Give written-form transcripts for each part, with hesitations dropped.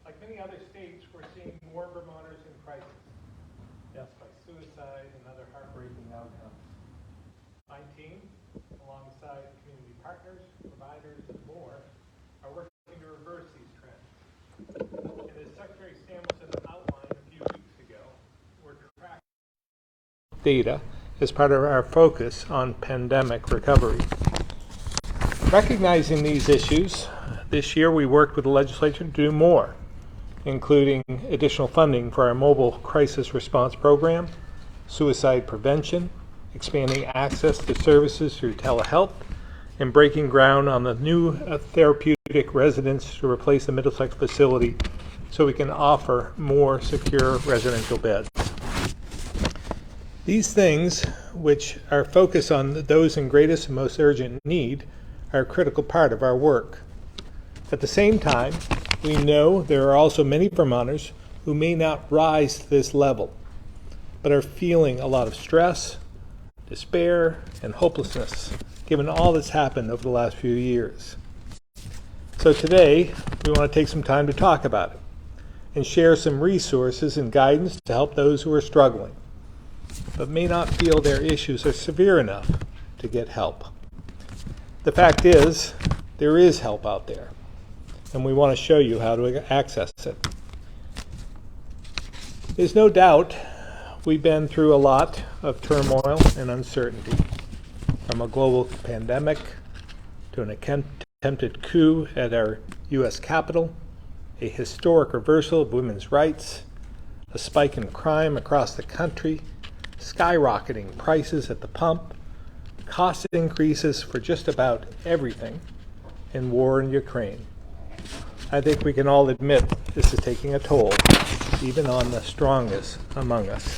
Like many other states, we're seeing more Vermonters in crisis, deaths by suicide and other heartbreaking outcomes. My team, alongside community partners, providers, and more, are working to reverse these trends. And as Secretary Samuelson outlined a few weeks ago, we're tracking data as part of our focus on pandemic recovery. Recognizing these issues, this year we worked with the legislature to do more, including additional funding for our mobile crisis response program, suicide prevention, expanding access to services through telehealth, and breaking ground on the new therapeutic residence to replace the Middlesex facility so we can offer more secure residential beds. These things, which are focused on those in greatest and most urgent need, are a critical part of our work. At the same time, we know there are also many Vermonters who may not rise to this level, but are feeling a lot of stress, despair, and hopelessness, given all that's happened over the last few years. So today, we want to take some time to talk about it and share some resources and guidance to help those who are struggling, but may not feel their issues are severe enough to get help. The fact is, there is help out there, and we want to show you how to access it. There's no doubt we've been through a lot of turmoil and uncertainty, from a global pandemic to an attempted coup at our U.S. Capitol, a historic reversal of women's rights, a spike in crime across the country, skyrocketing prices at the pump, cost increases for just about everything, and war in Ukraine. I think we can all admit this is taking a toll, even on the strongest among us.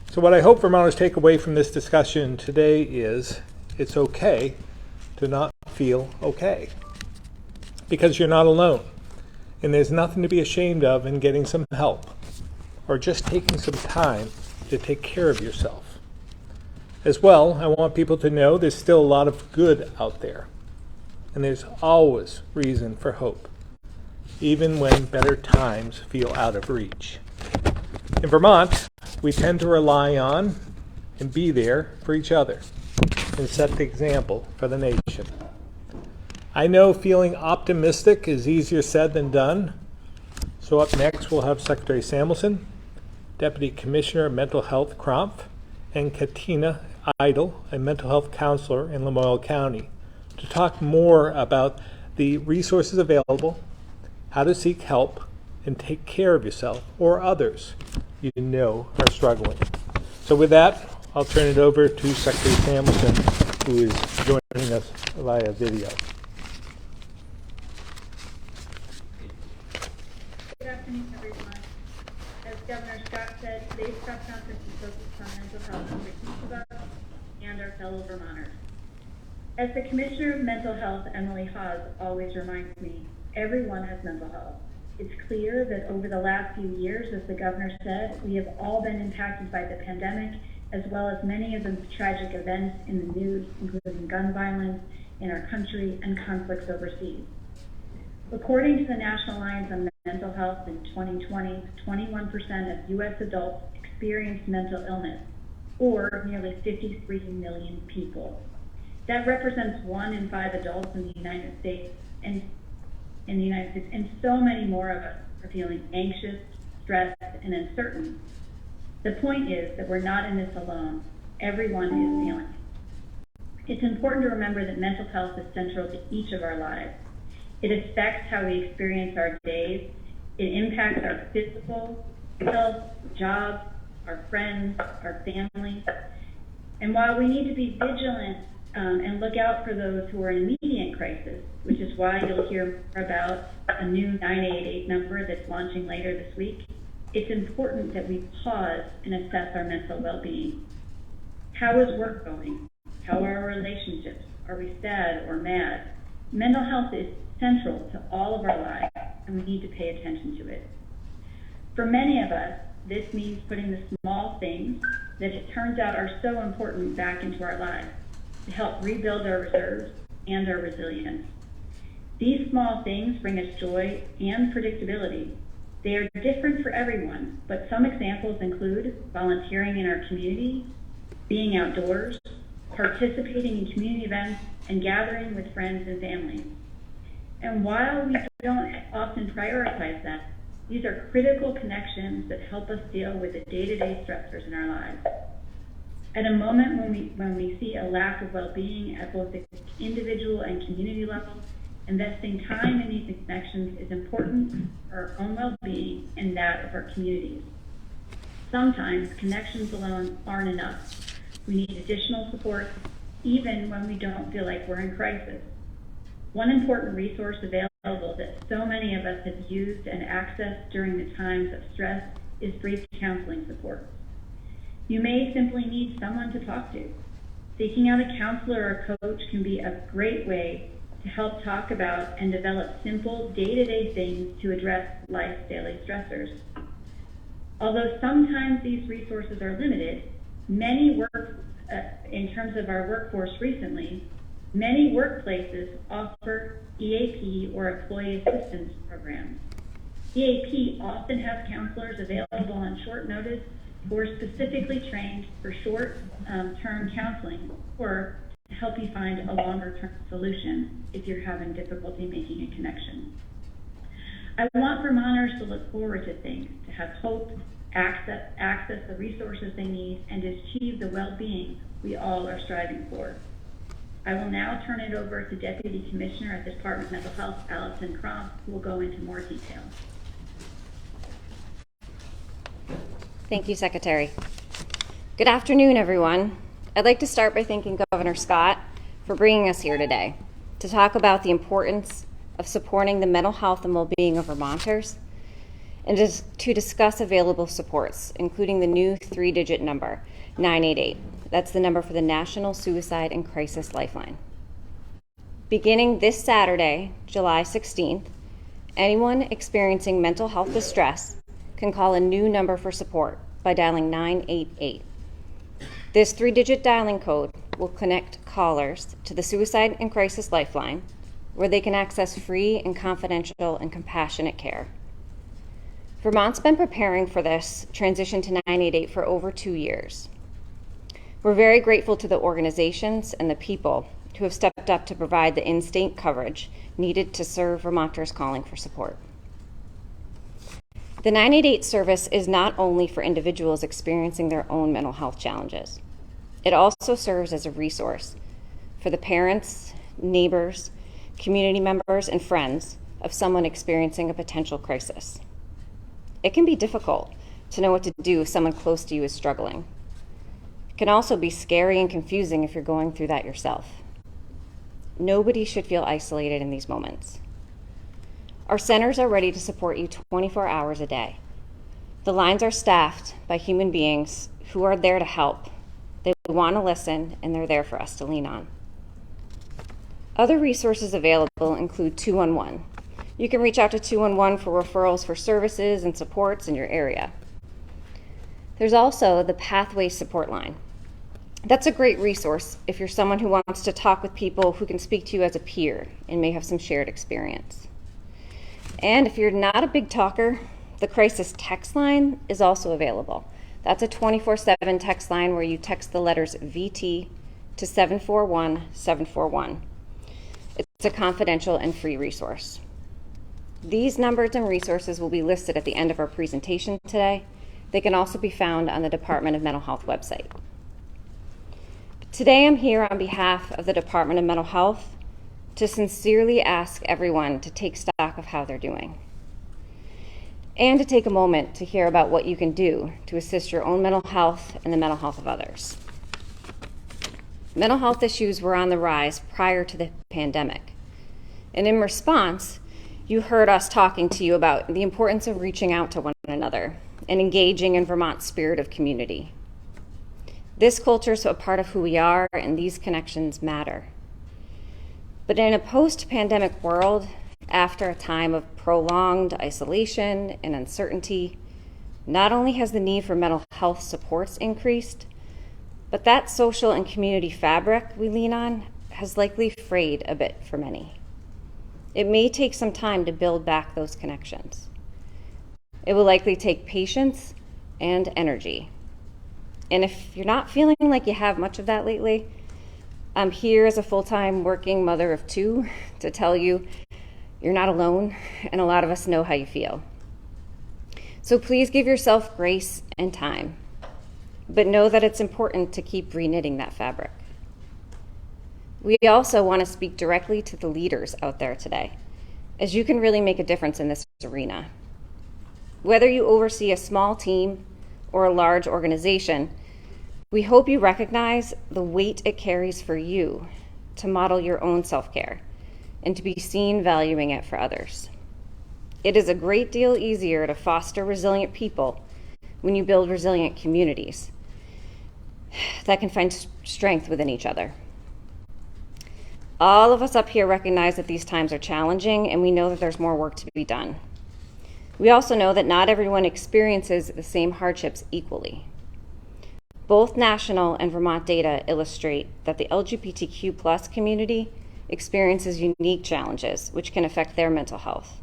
So what I hope Vermonters take away from this discussion today is it's okay to not feel okay, because you're not alone, and there's nothing to be ashamed of in getting some help, or just taking some time to take care of yourself. As well, I want people to know there's still a lot of good out there, and there's always reason for hope, even when better times feel out of reach. In Vermont, we tend to rely on and be there for each other and set the example for the nation. I know feeling optimistic is easier said than done, so up next we'll have Secretary Samuelson, Deputy Commissioner of Mental Health Crumpf, and Katina Idle, a mental health counselor in Lamoille County, to talk more about the resources available, how to seek help, and take care of yourself or others you know are struggling. So with that, I'll turn it over to Secretary Samuelson, who is joining us via video. Good afternoon, everyone. As Governor Scott said, today's press conference is focused on mental health for each of us and our fellow Vermonters. As the Commissioner of Mental Health, Emily Haas, always reminds me, everyone has mental health. It's clear that over the last few years, as the Governor said, we have all been impacted by the pandemic, as well as many of the tragic events in the news, including gun violence in our country and conflicts overseas. According to the National Alliance on Mental Health in 2020, 21% of U.S. adults experienced mental illness, or nearly 53 million people. That represents 1 in 5 adults in the United States, and so many more of us are feeling anxious, stressed, and uncertain. The point is that we're not in this alone. Everyone is feeling it. It's important to remember that mental health is central to each of our lives. It affects how we experience our days. It impacts our physical health, jobs, our friends, our families. And while we need to be vigilant and look out for those who are in immediate crisis, which is why you'll hear more about a new 988 number that's launching later this week, it's important that we pause and assess our mental well-being. How is work going? How are our relationships? Are we sad or mad? Mental health is central to all of our lives, and we need to pay attention to it. For many of us, this means putting the small things that it turns out are so important back into our lives to help rebuild our reserves and our resilience. These small things bring us joy and predictability. They are different for everyone, but some examples include volunteering in our community, being outdoors, participating in community events, and gathering with friends and family. And while we don't often prioritize that, these are critical connections that help us deal with the day-to-day stressors in our lives. At a moment when we see a lack of well-being at both the individual and community level, investing time in these connections is important for our own well-being and that of our communities. Sometimes connections alone aren't enough. We need additional support even when we don't feel like we're in crisis. One important resource available that so many of us have used and accessed during the times of stress is brief counseling support. You may simply need someone to talk to. Seeking out a counselor or coach can be a great way to help talk about and develop simple day-to-day things to address life's daily stressors. Although sometimes these resources are limited, in terms of our workforce recently, many workplaces offer EAP or employee assistance programs. EAP often has counselors available on short notice who are specifically trained for short-term counseling or to help you find a longer-term solution if you're having difficulty making a connection. I want Vermonters to look forward to things, to have hope, access the resources they need, and to achieve the well-being we all are striving for. I will now turn it over to Deputy Commissioner at the Department of Mental Health, Allison Croft, who will go into more detail. Thank you, Secretary. Good afternoon, everyone. I'd like to start by thanking Governor Scott for bringing us here today to talk about the importance of supporting the mental health and well-being of Vermonters and to discuss available supports, including the new 3-digit number, 988. That's the number for the National Suicide and Crisis Lifeline. Beginning this Saturday, July 16th, anyone experiencing mental health distress can call a new number for support by dialing 988. This 3-digit dialing code will connect callers to the Suicide and Crisis Lifeline, where they can access free and confidential and compassionate care. Vermont's been preparing for this transition to 988 for over 2 years. We're very grateful to the organizations and the people who have stepped up to provide the in-state coverage needed to serve Vermonters calling for support. The 988 service is not only for individuals experiencing their own mental health challenges. It also serves as a resource for the parents, neighbors, community members, and friends of someone experiencing a potential crisis. It can be difficult to know what to do if someone close to you is struggling. It can also be scary and confusing if you're going through that yourself. Nobody should feel isolated in these moments. Our centers are ready to support you 24 hours a day. The lines are staffed by human beings who are there to help. They want to listen, and they're there for us to lean on. Other resources available include 211. You can reach out to 211 for referrals for services and supports in your area. There's also the Pathways Support Line. That's a great resource if you're someone who wants to talk with people who can speak to you as a peer and may have some shared experience. And if you're not a big talker, the Crisis Text Line is also available. That's a 24/7 text line where you text the letters VT to 741-741. It's a confidential and free resource. These numbers and resources will be listed at the end of our presentation today. They can also be found on the Department of Mental Health website. Today I'm here on behalf of the Department of Mental Health to sincerely ask everyone to take stock of how they're doing and to take a moment to hear about what you can do to assist your own mental health and the mental health of others. Mental health issues were on the rise prior to the pandemic, and in response, you heard us talking to you about the importance of reaching out to one another and engaging in Vermont's spirit of community. This culture is a part of who we are, and these connections matter. But in a post-pandemic world, after a time of prolonged isolation and uncertainty, not only has the need for mental health supports increased, but that social and community fabric we lean on has likely frayed a bit for many. It may take some time to build back those connections. It will likely take patience and energy. And if you're not feeling like you have much of that lately, I'm here as a full-time working mother of two to tell you you're not alone, and a lot of us know how you feel. So please give yourself grace and time, but know that it's important to keep reknitting that fabric. We also want to speak directly to the leaders out there today, as you can really make a difference in this arena. Whether you oversee a small team or a large organization, we hope you recognize the weight it carries for you to model your own self-care and to be seen valuing it for others. It is a great deal easier to foster resilient people when you build resilient communities that can find strength within each other. All of us up here recognize that these times are challenging, and we know that there's more work to be done. We also know that not everyone experiences the same hardships equally. Both national and Vermont data illustrate that the LGBTQ+ community experiences unique challenges which can affect their mental health,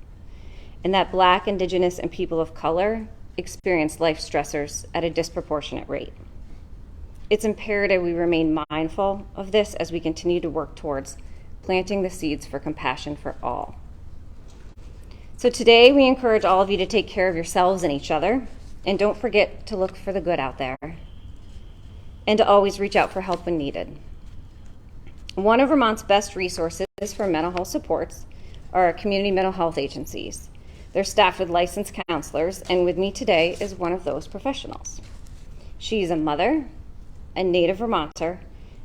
and that Black, Indigenous, and people of color experience life stressors at a disproportionate rate. It's imperative we remain mindful of this as we continue to work towards planting the seeds for compassion for all. So today we encourage all of you to take care of yourselves and each other, and don't forget to look for the good out there, and to always reach out for help when needed. One of Vermont's best resources for mental health supports are our community mental health agencies. They're staffed with licensed counselors, and with me today is one of those professionals. She's a mother, a native Vermonter,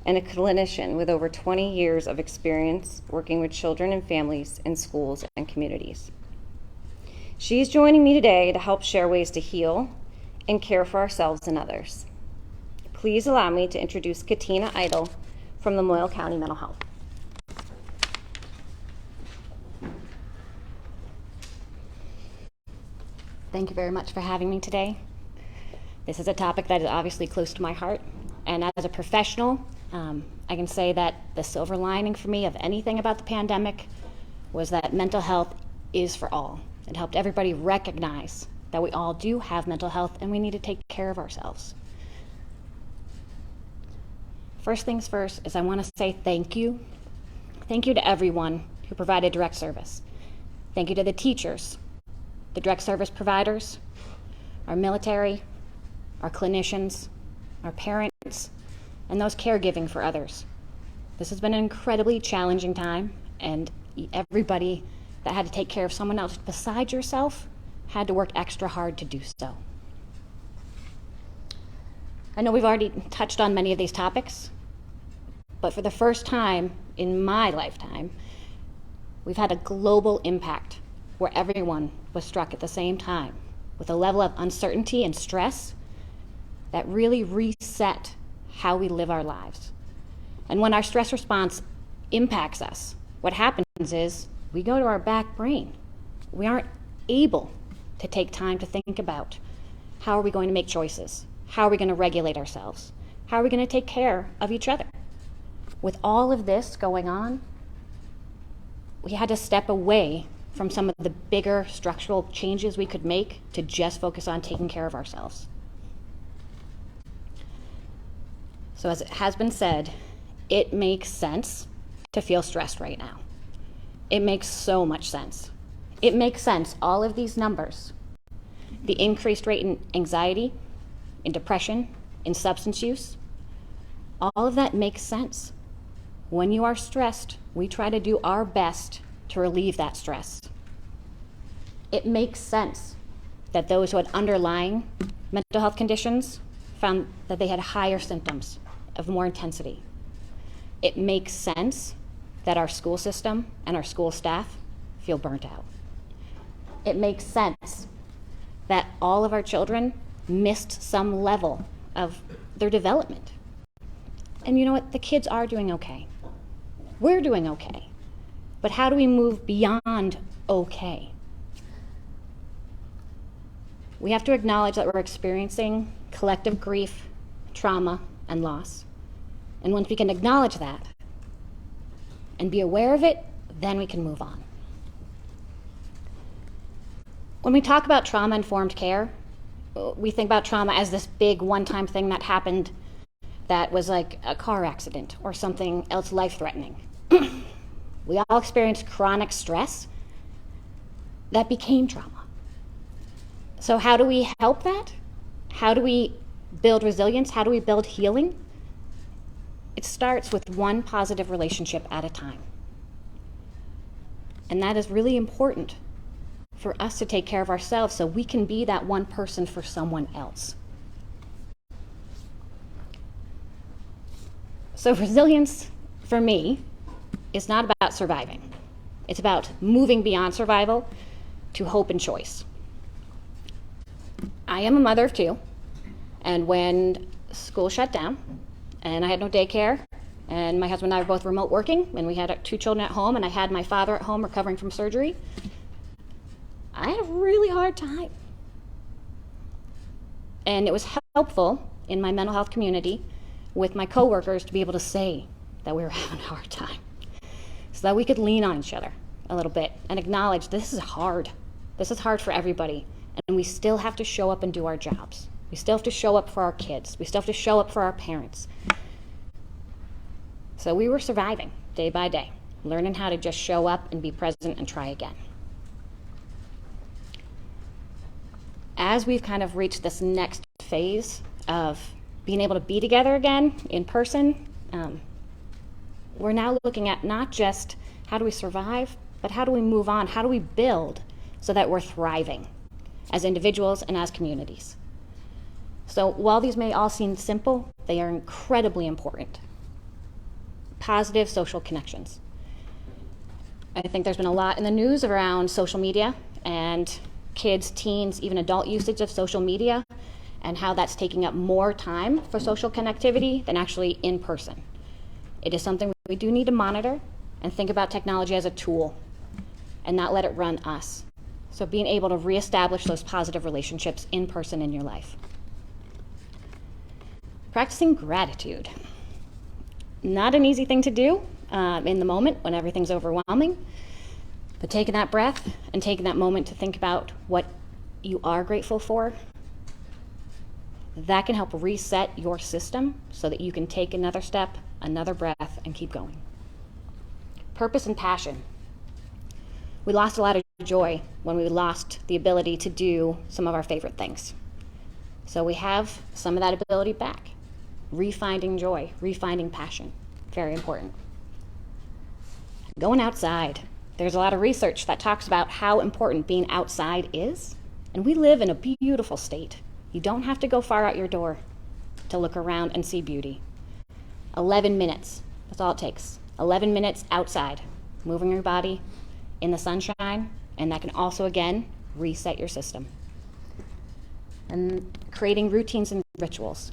and a clinician with over 20 years of experience working with children and families in schools and communities. She's joining me today to help share ways to heal and care for ourselves and others. Please allow me to introduce Katina Idle from the Moyle County Mental Health. Thank you very much for having me today. This is a topic that is obviously close to my heart, and as a professional, I can say that the silver lining for me of anything about the pandemic was that mental health is for all. It helped everybody recognize that we all do have mental health and we need to take care of ourselves. First things first is I want to say thank you. Thank you to everyone who provided direct service. Thank you to the teachers, the direct service providers, our military, our clinicians, our parents, and those caregiving for others. This has been an incredibly challenging time, and everybody that had to take care of someone else besides yourself had to work extra hard to do so. I know we've already touched on many of these topics, but for the first time in my lifetime, we've had a global impact where everyone was struck at the same time with a level of uncertainty and stress that really reset how we live our lives. And when our stress response impacts us, what happens is we go to our back brain. We aren't able to take time to think about how are we going to make choices? How are we going to regulate ourselves? How are we going to take care of each other? With all of this going on, we had to step away from some of the bigger structural changes we could make to just focus on taking care of ourselves. So as it has been said, it makes sense to feel stressed right now. It makes so much sense. It makes sense, all of these numbers, the increased rate in anxiety, in depression, in substance use, all of that makes sense. When you are stressed, we try to do our best to relieve that stress. It makes sense that those who had underlying mental health conditions found that they had higher symptoms of more intensity. It makes sense that our school system and our school staff feel burnt out. It makes sense that all of our children missed some level of their development. And you know what? The kids are doing okay. We're doing okay. But how do we move beyond okay? We have to acknowledge that we're experiencing collective grief, trauma, and loss. And once we can acknowledge that and be aware of it, then we can move on. When we talk about trauma-informed care, we think about trauma as this big one-time thing that happened that was like a car accident or something else life-threatening. We all experience chronic stress that became trauma. So how do we help that? How do we build resilience? How do we build healing? It starts with one positive relationship at a time. And that is really important for us to take care of ourselves so we can be that one person for someone else. So resilience, for me, is not about surviving. It's about moving beyond survival to hope and choice. I am a mother of two, and when school shut down and I had no daycare, and my husband and I were both remote working, and we had 2 children at home, and I had my father at home recovering from surgery, I had a really hard time. And it was helpful in my mental health community with my coworkers to be able to say that we were having a hard time so that we could lean on each other a little bit and acknowledge this is hard. This is hard for everybody, and we still have to show up and do our jobs. We still have to show up for our kids. We still have to show up for our parents. So we were surviving day by day, learning how to just show up and be present and try again. As we've kind of reached this next phase of being able to be together again in person, we're now looking at not just how do we survive, but how do we move on? How do we build so that we're thriving as individuals and as communities? So while these may all seem simple, they are incredibly important. Positive social connections. I think there's been a lot in the news around social media and kids, teens, even adult usage of social media, and how that's taking up more time for social connectivity than actually in person. It is something we do need to monitor and think about technology as a tool and not let it run us. So being able to reestablish those positive relationships in person in your life. Practicing gratitude. Not an easy thing to do in the moment when everything's overwhelming, but taking that breath and taking that moment to think about what you are grateful for, that can help reset your system so that you can take another step, another breath, and keep going. Purpose and passion. We lost a lot of joy when we lost the ability to do some of our favorite things. So we have some of that ability back. Refinding joy, refinding passion, very important. Going outside. There's a lot of research that talks about how important being outside is, and we live in a beautiful state. You don't have to go far out your door to look around and see beauty. 11 minutes, that's all it takes. 11 minutes outside, moving your body in the sunshine, and that can also, again, reset your system. And creating routines and rituals.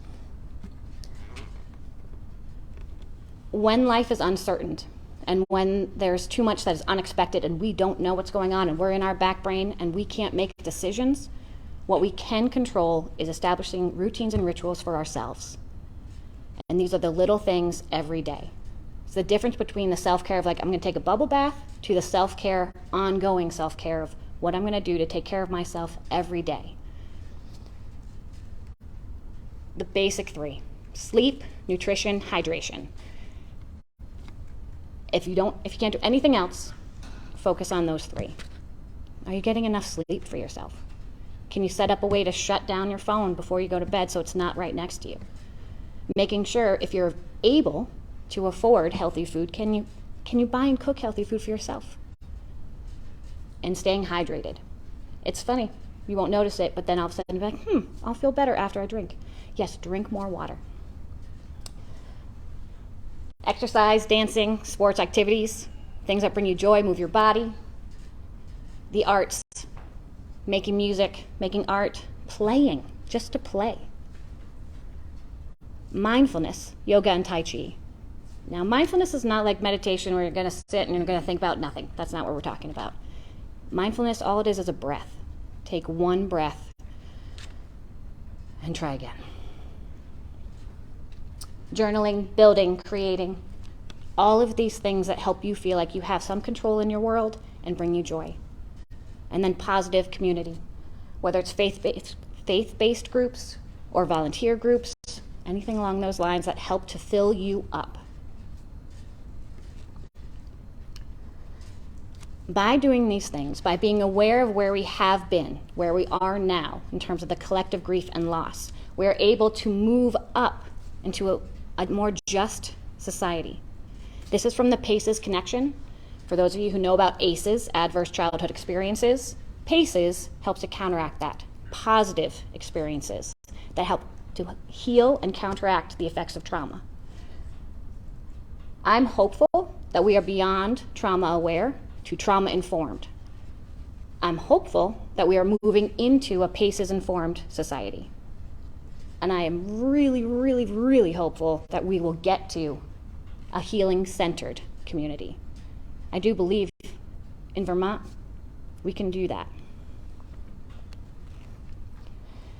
When life is uncertain, and when there's too much that is unexpected and we don't know what's going on and we're in our back brain and we can't make decisions, what we can control is establishing routines and rituals for ourselves. And these are the little things every day. It's the difference between the self-care of like, I'm going to take a bubble bath, to the self-care, ongoing self-care of what I'm going to do to take care of myself every day. The basic 3, sleep, nutrition, hydration. If you can't do anything else, focus on those 3. Are you getting enough sleep for yourself? Can you set up a way to shut down your phone before you go to bed so it's not right next to you? Making sure if you're able to afford healthy food, can you buy and cook healthy food for yourself? And staying hydrated. It's funny, you won't notice it, but then all of a sudden you'll be like, I'll feel better after I drink. Yes, drink more water. Exercise, dancing, sports activities, things that bring you joy, move your body. The arts, making music, making art, playing, just to play. Mindfulness, yoga and Tai Chi. Now, mindfulness is not like meditation where you're going to sit and you're going to think about nothing. That's not what we're talking about. Mindfulness, all it is a breath. Take one breath and try again. Journaling, building, creating, all of these things that help you feel like you have some control in your world and bring you joy. And then positive community. whether it's faith-based groups or volunteer groups, anything along those lines that help to fill you up. By doing these things, by being aware of where we have been, where we are now in terms of the collective grief and loss, we are able to move up into a more just society. This is from the PACES connection. For those of you who know about ACEs, adverse childhood experiences, PACES helps to counteract that. Positive experiences that help to heal and counteract the effects of trauma. I'm hopeful that we are beyond trauma aware to trauma informed. I'm hopeful that we are moving into a PACES informed society. And I am really, really, really hopeful that we will get to a healing centered community. I do believe in Vermont we can do that.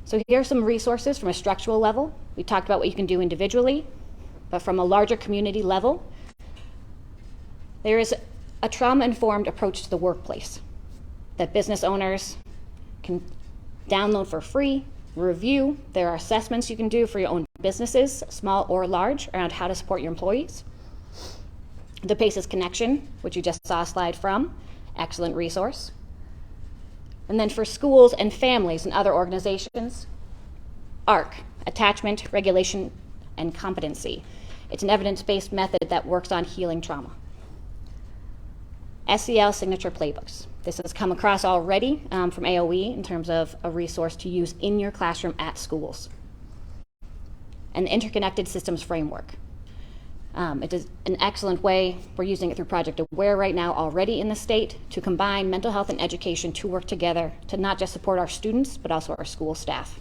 So here are some resources from a structural level. We talked about what you can do individually, but from a larger community level, there is a trauma-informed approach to the workplace that business owners can download for free, review. There are assessments you can do for your own businesses, small or large, around how to support your employees. The PACES Connection, which you just saw a slide from, excellent resource. And then for schools and families and other organizations, ARC, Attachment, Regulation, and Competency. It's an evidence-based method that works on healing trauma. SEL Signature Playbooks. This has come across already from AOE in terms of a resource to use in your classroom at schools. And the Interconnected Systems Framework. It is an excellent way. We're using it through Project Aware right now already in the state to combine mental health and education to work together to not just support our students, but also our school staff.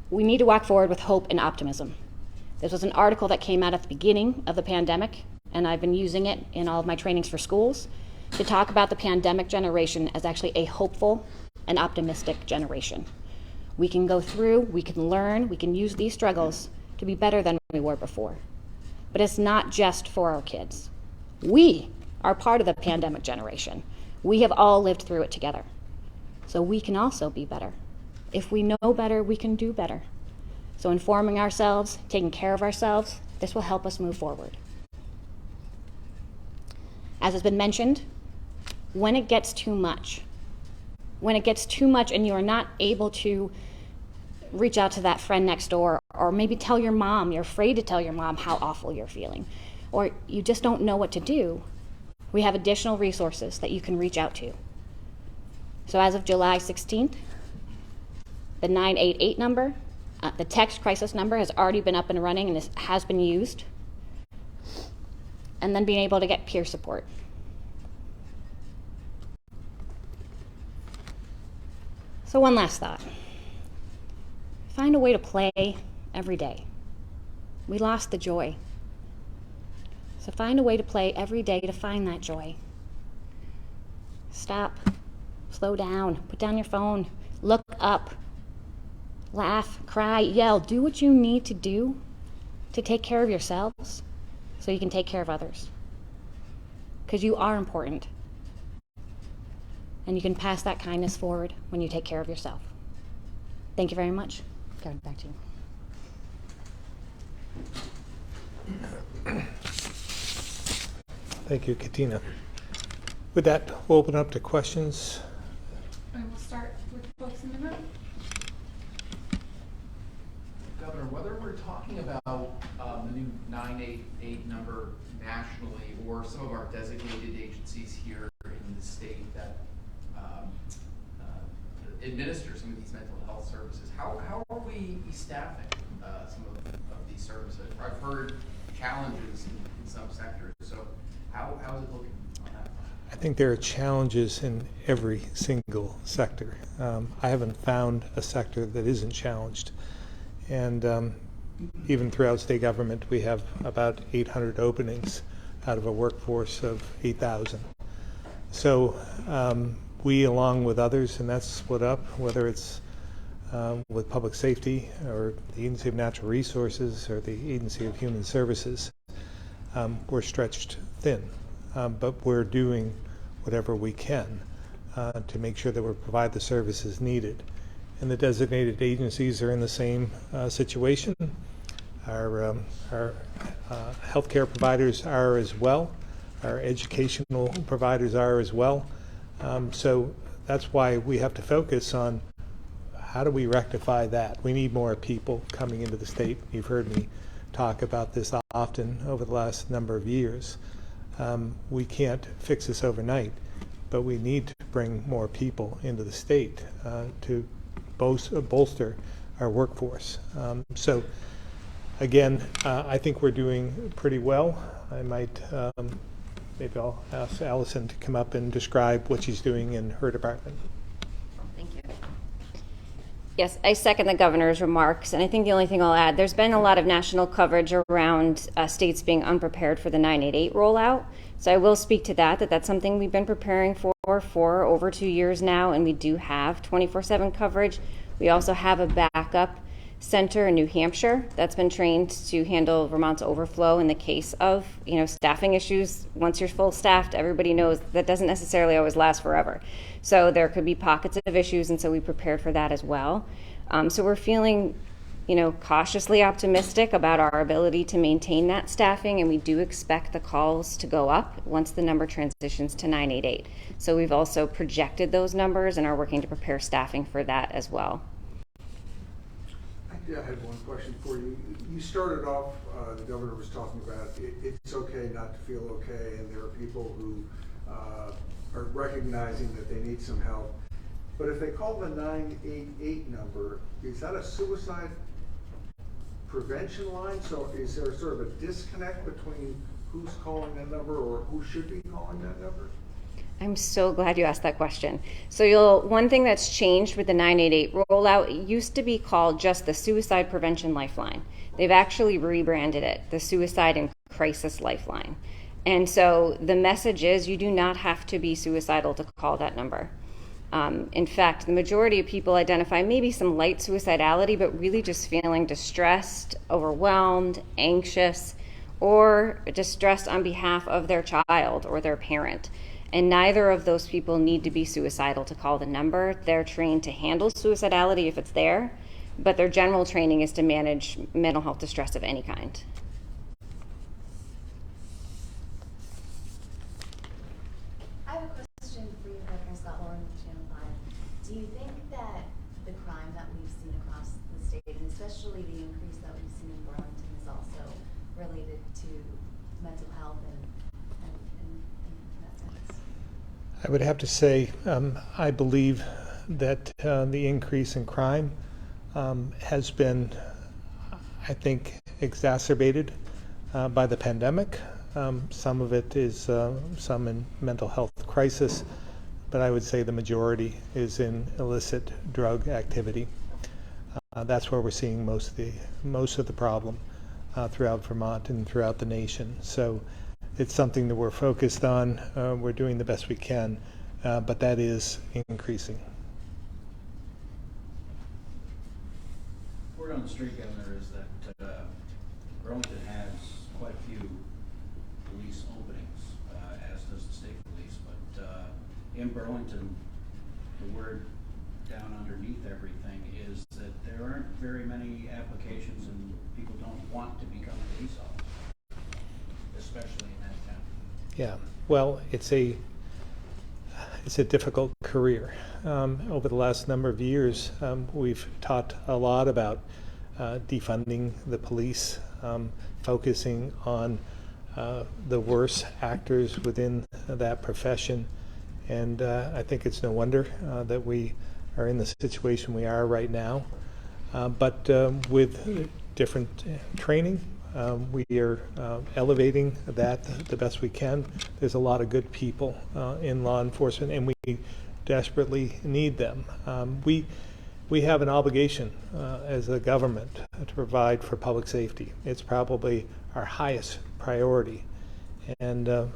We need to walk forward with hope and optimism. This was an article that came out at the beginning of the pandemic, and I've been using it in all of my trainings for schools to talk about the pandemic generation as actually a hopeful and optimistic generation. We can go through, we can learn, we can use these struggles to be better than we were before. But it's not just for our kids. We are part of the pandemic generation. We have all lived through it together. So we can also be better. If we know better, we can do better. So informing ourselves, taking care of ourselves, this will help us move forward. As has been mentioned, when it gets too much and you are not able to reach out to that friend next door, or maybe tell your mom, you're afraid to tell your mom how awful you're feeling, or you just don't know what to do, we have additional resources that you can reach out to. So as of July 16th, the 988 number, the text crisis number has already been up and running and has been used. And then being able to get peer support. So one last thought. Find a way to play every day. We lost the joy. So find a way to play every day to find that joy. Stop, slow down, put down your phone, look up. Laugh, cry, yell, do what you need to do to take care of yourselves so you can take care of others. Because you are important. And you can pass that kindness forward when you take care of yourself. Thank you very much. Karen, back to you. Thank you, Katina. With that, we'll open up to questions. And we'll start with folks in the room. Governor, whether we're talking about the new 988 number nationally or some of our designated agencies here in the state that administer some of these mental health services, how are we staffing some of these services? I've heard challenges in some sectors, so how is it looking on that front? I think there are challenges in every single sector. I haven't found a sector that isn't challenged. And even throughout state government, we have about 800 openings out of a workforce of 8,000. So we, along with others, and that's split up, whether it's with public safety or the Agency of Natural Resources or the Agency of Human Services, we're stretched thin. But we're doing whatever we can to make sure that we provide the services needed. And the designated agencies are in the same situation. Our healthcare providers are as well. Our educational providers are as well. So that's why we have to focus on how do we rectify that. We need more people coming into the state. You've heard me talk about this often over the last number of years. We can't fix this overnight, but we need to bring more people into the state to bolster our workforce. So again, I think we're doing pretty well. I might, maybe I'll ask Allison to come up and describe what she's doing in her department. Thank you. Yes, I second the governor's remarks, and I think the only thing I'll add, there's been a lot of national coverage around states being unprepared for the 988 rollout. So I will speak to that that's something we've been preparing for over 2 years now, and we do have 24/7 coverage. We also have a backup center in New Hampshire that's been trained to handle Vermont's overflow in the case of, staffing issues. Once you're full staffed, everybody knows that doesn't necessarily always last forever. So there could be pockets of issues, and so we prepared for that as well. So we're feeling, cautiously optimistic about our ability to maintain that staffing, and we do expect the calls to go up once the number transitions to 988. So we've also projected those numbers and are working to prepare staffing for that as well. Yeah, I had one question for you. You started off, the governor was talking about it's okay not to feel okay, and there are people who are recognizing that they need some help. But if they call the 988 number, is that a suicide prevention line? So is there sort of a disconnect between who's calling that number or who should be calling that number? I'm so glad you asked that question. So one thing that's changed with the 988 rollout, it used to be called just the Suicide Prevention Lifeline. They've actually rebranded it, the Suicide and Crisis Lifeline. And so the message is you do not have to be suicidal to call that number. In fact, the majority of people identify maybe some light suicidality, but really just feeling distressed, overwhelmed, anxious, or distressed on behalf of their child or their parent. And neither of those people need to be suicidal to call the number. They're trained to handle suicidality if it's there, but their general training is to manage mental health distress of any kind. I have a question for you, Governor Scott Lauren with Channel 5. Do you think that the crime that we've seen across the state, and especially the increase that we've seen in Burlington, is also related to mental health and that sense? I would have to say I believe that the increase in crime has been, I think, exacerbated by the pandemic. Some of it is some in mental health crisis, but I would say the majority is in illicit drug activity. That's where we're seeing most of the problem throughout Vermont and throughout the nation. So it's something that we're focused on. We're doing the best we can, but that is increasing. Word on the street, Governor, is that Burlington has quite a few police openings, as does the state police. But in Burlington, the word down underneath everything is that there aren't very many applications, and people don't want to become a police officer, especially in that town. Yeah, well, it's a difficult career. Over the last number of years, we've talked a lot about defunding the police, focusing on the worst actors within that profession. And I think it's no wonder that we are in the situation we are right now. But with different training, we are elevating that the best we can. There's a lot of good people in law enforcement, and we desperately need them. We have an obligation as a government to provide for public safety. It's probably our highest priority, and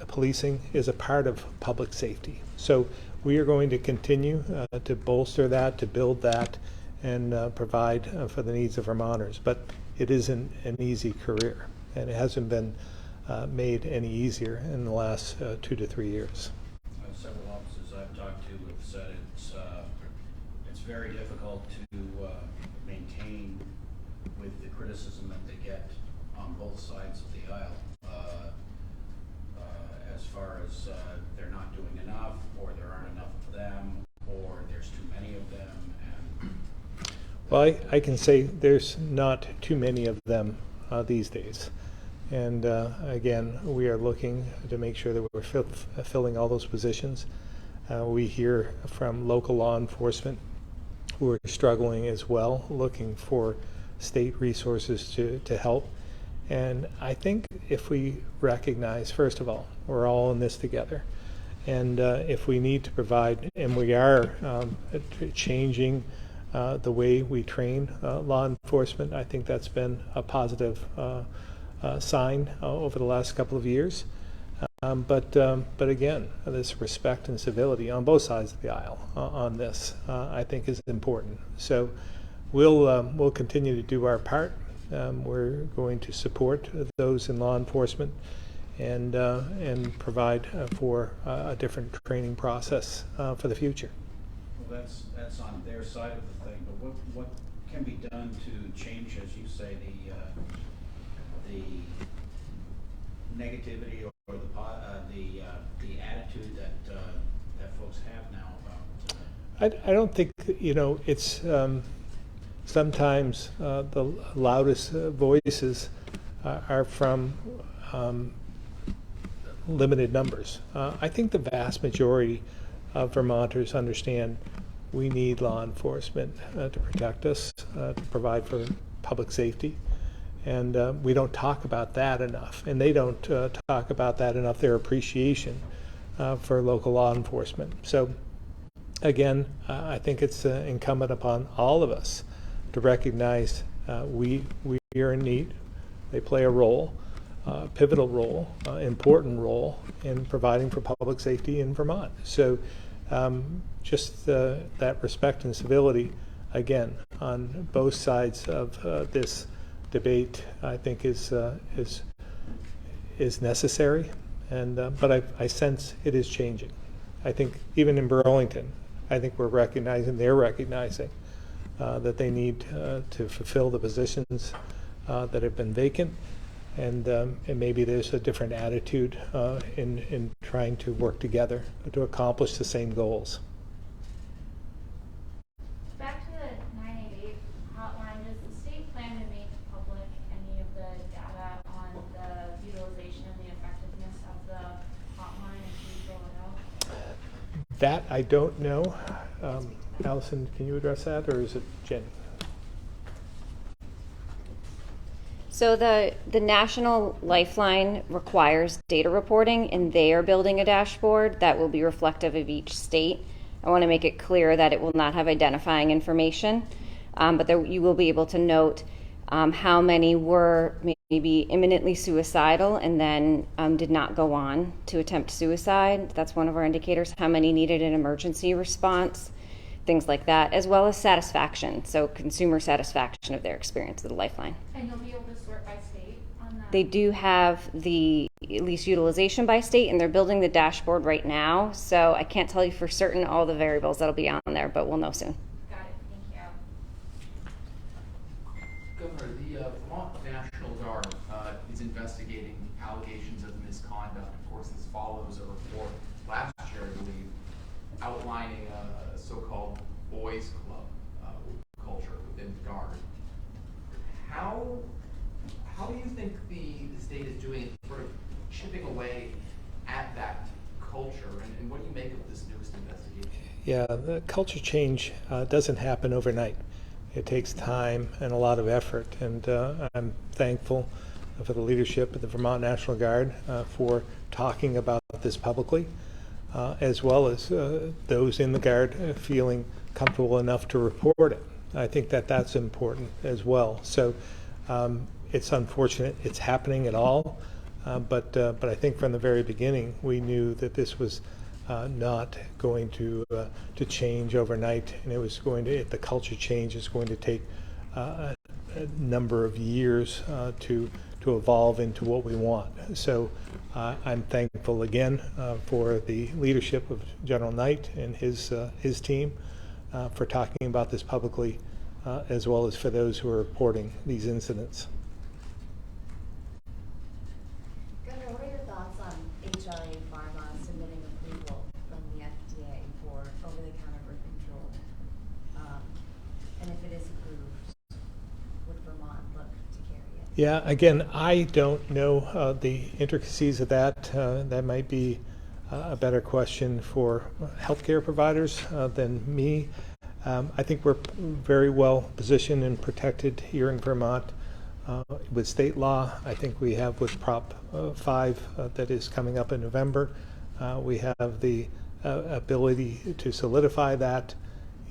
policing is a part of public safety. So we are going to continue to bolster that, to build that, and provide for the needs of Vermonters. But it isn't an easy career, and it hasn't been made any easier in the last 2 to 3 years. said, it's very difficult to maintain with the criticism that they get on both sides of the aisle, as far as they're not doing enough, or there aren't enough of them, or there's too many of them. And Well, I can say there's not too many of them these days. And again, we are looking to make sure that we're filling all those positions. We hear from local law enforcement who are struggling as well, looking for state resources to help. And I think if we recognize, first of all, we're all in this together. And if we need to provide, and we are changing the way we train law enforcement, I think that's been a positive sign over the last couple of years. But again, this respect and civility on both sides of the aisle on this, I think, is important. So we'll continue to do our part. We're going to support those in law enforcement and provide for a different training process for the future. well, that's on their side of the thing. But what can be done to change, as you say, the negativity or the attitude that folks have now about? I don't think, it's sometimes the loudest voices are from limited numbers. I think the vast majority of Vermonters understand we need law enforcement to protect us, to provide for public safety. And we don't talk about that enough. And they don't talk about that enough, their appreciation for local law enforcement. So again, I think it's incumbent upon all of us to recognize we are in need. They play a role, pivotal role, important role in providing for public safety in Vermont. So just that respect and civility, again, on both sides of this debate, I think is necessary. And but I sense it is changing. I think even in Burlington, I think they're recognizing that they need to fulfill the positions that have been vacant, and maybe there's a different attitude in trying to work together to accomplish the same goals. Back to the 988 hotline, does the state plan to make public any of the data on the utilization and the effectiveness of the hotline and who roll it out? That I don't know. Allison, can you address that, or is it Jen? So the National Lifeline requires data reporting, and they are building a dashboard that will be reflective of each state. I want to make it clear that it will not have identifying information, but you will be able to note how many were maybe imminently suicidal and then did not go on to attempt suicide. That's one of our indicators. How many needed an emergency response, things like that, as well as satisfaction, so consumer satisfaction of their experience with the Lifeline. And you'll be able to sort by state on that? They do have the at least utilization by state, and they're building the dashboard right now, so I can't tell you for certain all the variables that'll be on there, but we'll know soon. Got it, thank you. Governor, the Vermont National Guard is investigating allegations of misconduct. Of course, this follows a report last year, I believe, outlining a so-called boys club culture within the Guard. How do you think the state is doing, sort of chipping away at that culture, and what do you make of this newest investigation? Yeah, the culture change doesn't happen overnight. It takes time and a lot of effort, and I'm thankful for the leadership of the Vermont National Guard for talking about this publicly, as well as those in the Guard feeling comfortable enough to report it. I think that that's important as well. So it's unfortunate it's happening at all, but I think from the very beginning we knew that this was not going to change overnight, and it was going to. The culture change is going to take a number of years to evolve into what we want. So I'm thankful again for the leadership of General Knight and his team for talking about this publicly, as well as for those who are reporting these incidents. Governor, what are your thoughts on HRA Pharma submitting approval from the FDA for over-the-counter birth control? And if it is approved, would Vermont look to carry it? Yeah, again, I don't know the intricacies of that. That might be a better question for healthcare providers than me. I think we're very well positioned and protected here in Vermont with state law. I think we have with Prop 5 that is coming up in November. We have the ability to solidify that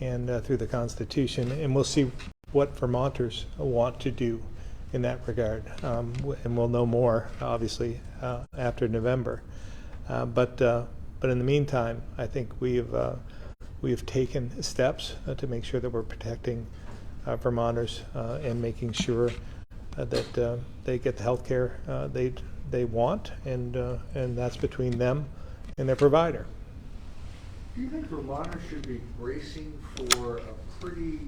and through the Constitution, and we'll see what Vermonters want to do in that regard, and we'll know more obviously after November. But in the meantime, I think we have taken steps to make sure that we're protecting Vermonters and making sure that they get the health care they want, and that's between them and their provider. Do you think Vermonters should be bracing for a pretty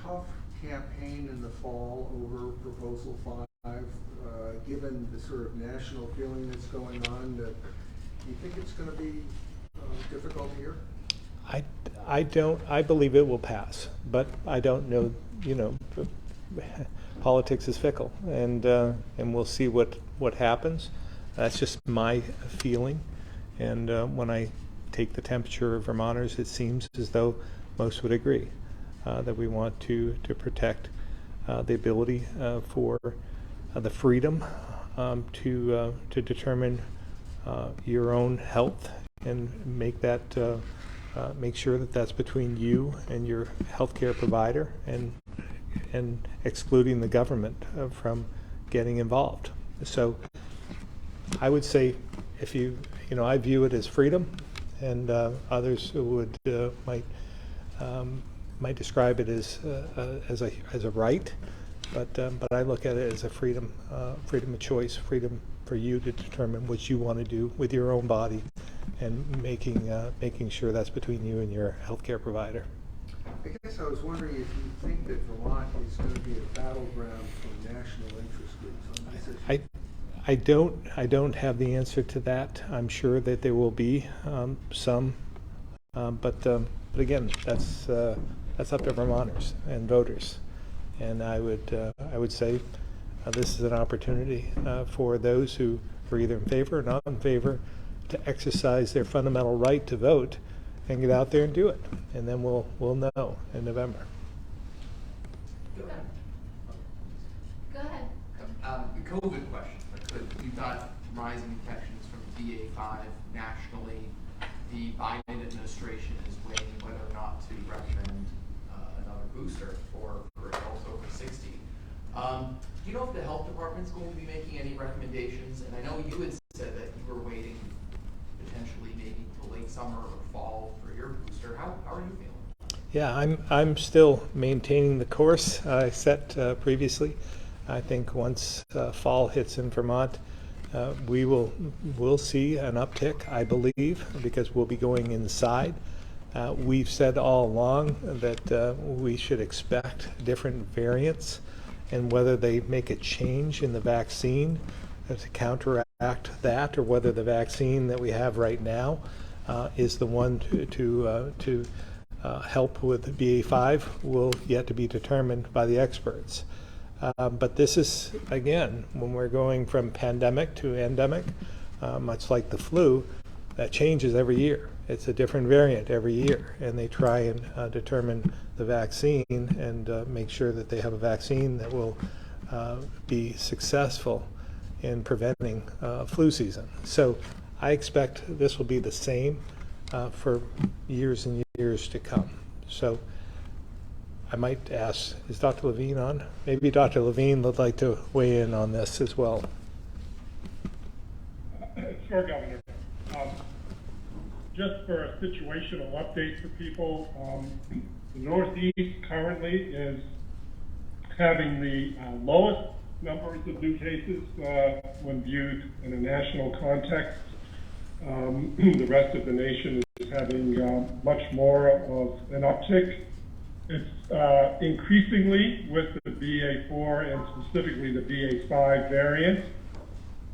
tough campaign in the fall over Proposal 5, given the sort of national feeling that's going on? Do you think it's going to be difficult here? I believe it will pass, but I don't know. Politics is fickle, and we'll see what happens. That's just my feeling. And when I take the temperature of Vermonters, it seems as though most would agree that we want to protect the ability for the freedom to determine your own health and make sure that that's between you and your healthcare provider, and excluding the government from getting involved. So I would say, if I view it as freedom, and others would might describe it as a right, but I look at it as a freedom of choice, freedom for you to determine what you want to do with your own body, and making sure that's between you and your healthcare provider. I guess I was wondering if you think that Vermont is going to be a battleground for national interest groups on this issue. I don't have the answer to that. I'm sure that there will be some, but again, that's up to Vermonters and voters. And I would say this is an opportunity for those who are either in favor or not in favor to exercise their fundamental right to vote and get out there and do it. And then we'll know in November. Go ahead. The COVID question, if I could. We've got rising infections from BA.5 nationally. The Biden administration is weighing whether or not to recommend another booster for adults over 60. Do you know if the health department's going to be making any recommendations? And I know you had said that you were waiting potentially maybe till late summer or fall for your booster. How are you feeling? Yeah, I'm still maintaining the course I set previously. I think once fall hits in Vermont, we'll see an uptick, I believe, because we'll be going inside. We've said all along that we should expect different variants, and whether they make a change in the vaccine to counteract that, or whether the vaccine that we have right now is the one to help with BA.5 will yet to be determined by the experts. But this is, again, when we're going from pandemic to endemic, much like the flu, that changes every year. It's a different variant every year, and they try and determine the vaccine and make sure that they have a vaccine that will be successful in preventing flu season. So I expect this will be the same for years and years to come. So I might ask, is Dr. Levine on? Maybe Dr. Levine would like to weigh in on this as well. Sure, Governor. Just for a situational update for people, the Northeast currently is having the lowest numbers of new cases when viewed in a national context. The rest of the nation is having much more of an uptick. It's increasingly with the BA4 and specifically the BA5 variant.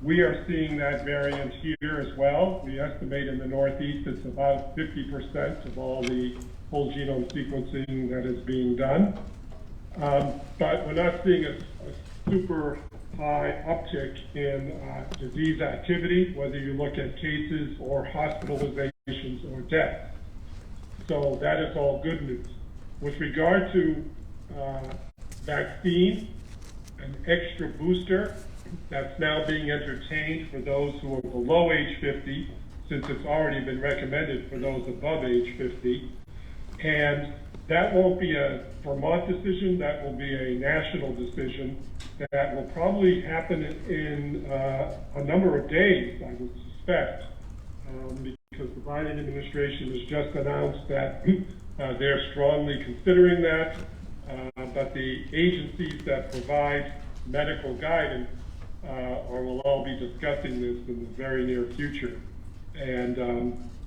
We are seeing that variant here as well. We estimate in the Northeast it's about 50% of all the whole genome sequencing that is being done. But we're not seeing a super high uptick in disease activity, whether you look at cases or hospitalizations or deaths. So that is all good news. With regard to vaccine, an extra booster, that's now being entertained for those who are below age 50, since it's already been recommended for those above age 50. And that won't be a Vermont decision, that will be a national decision that will probably happen in a number of days, I would suspect, because the Biden administration has just announced that they're strongly considering that, but the agencies that provide medical guidance or will all be discussing this in the very near future. And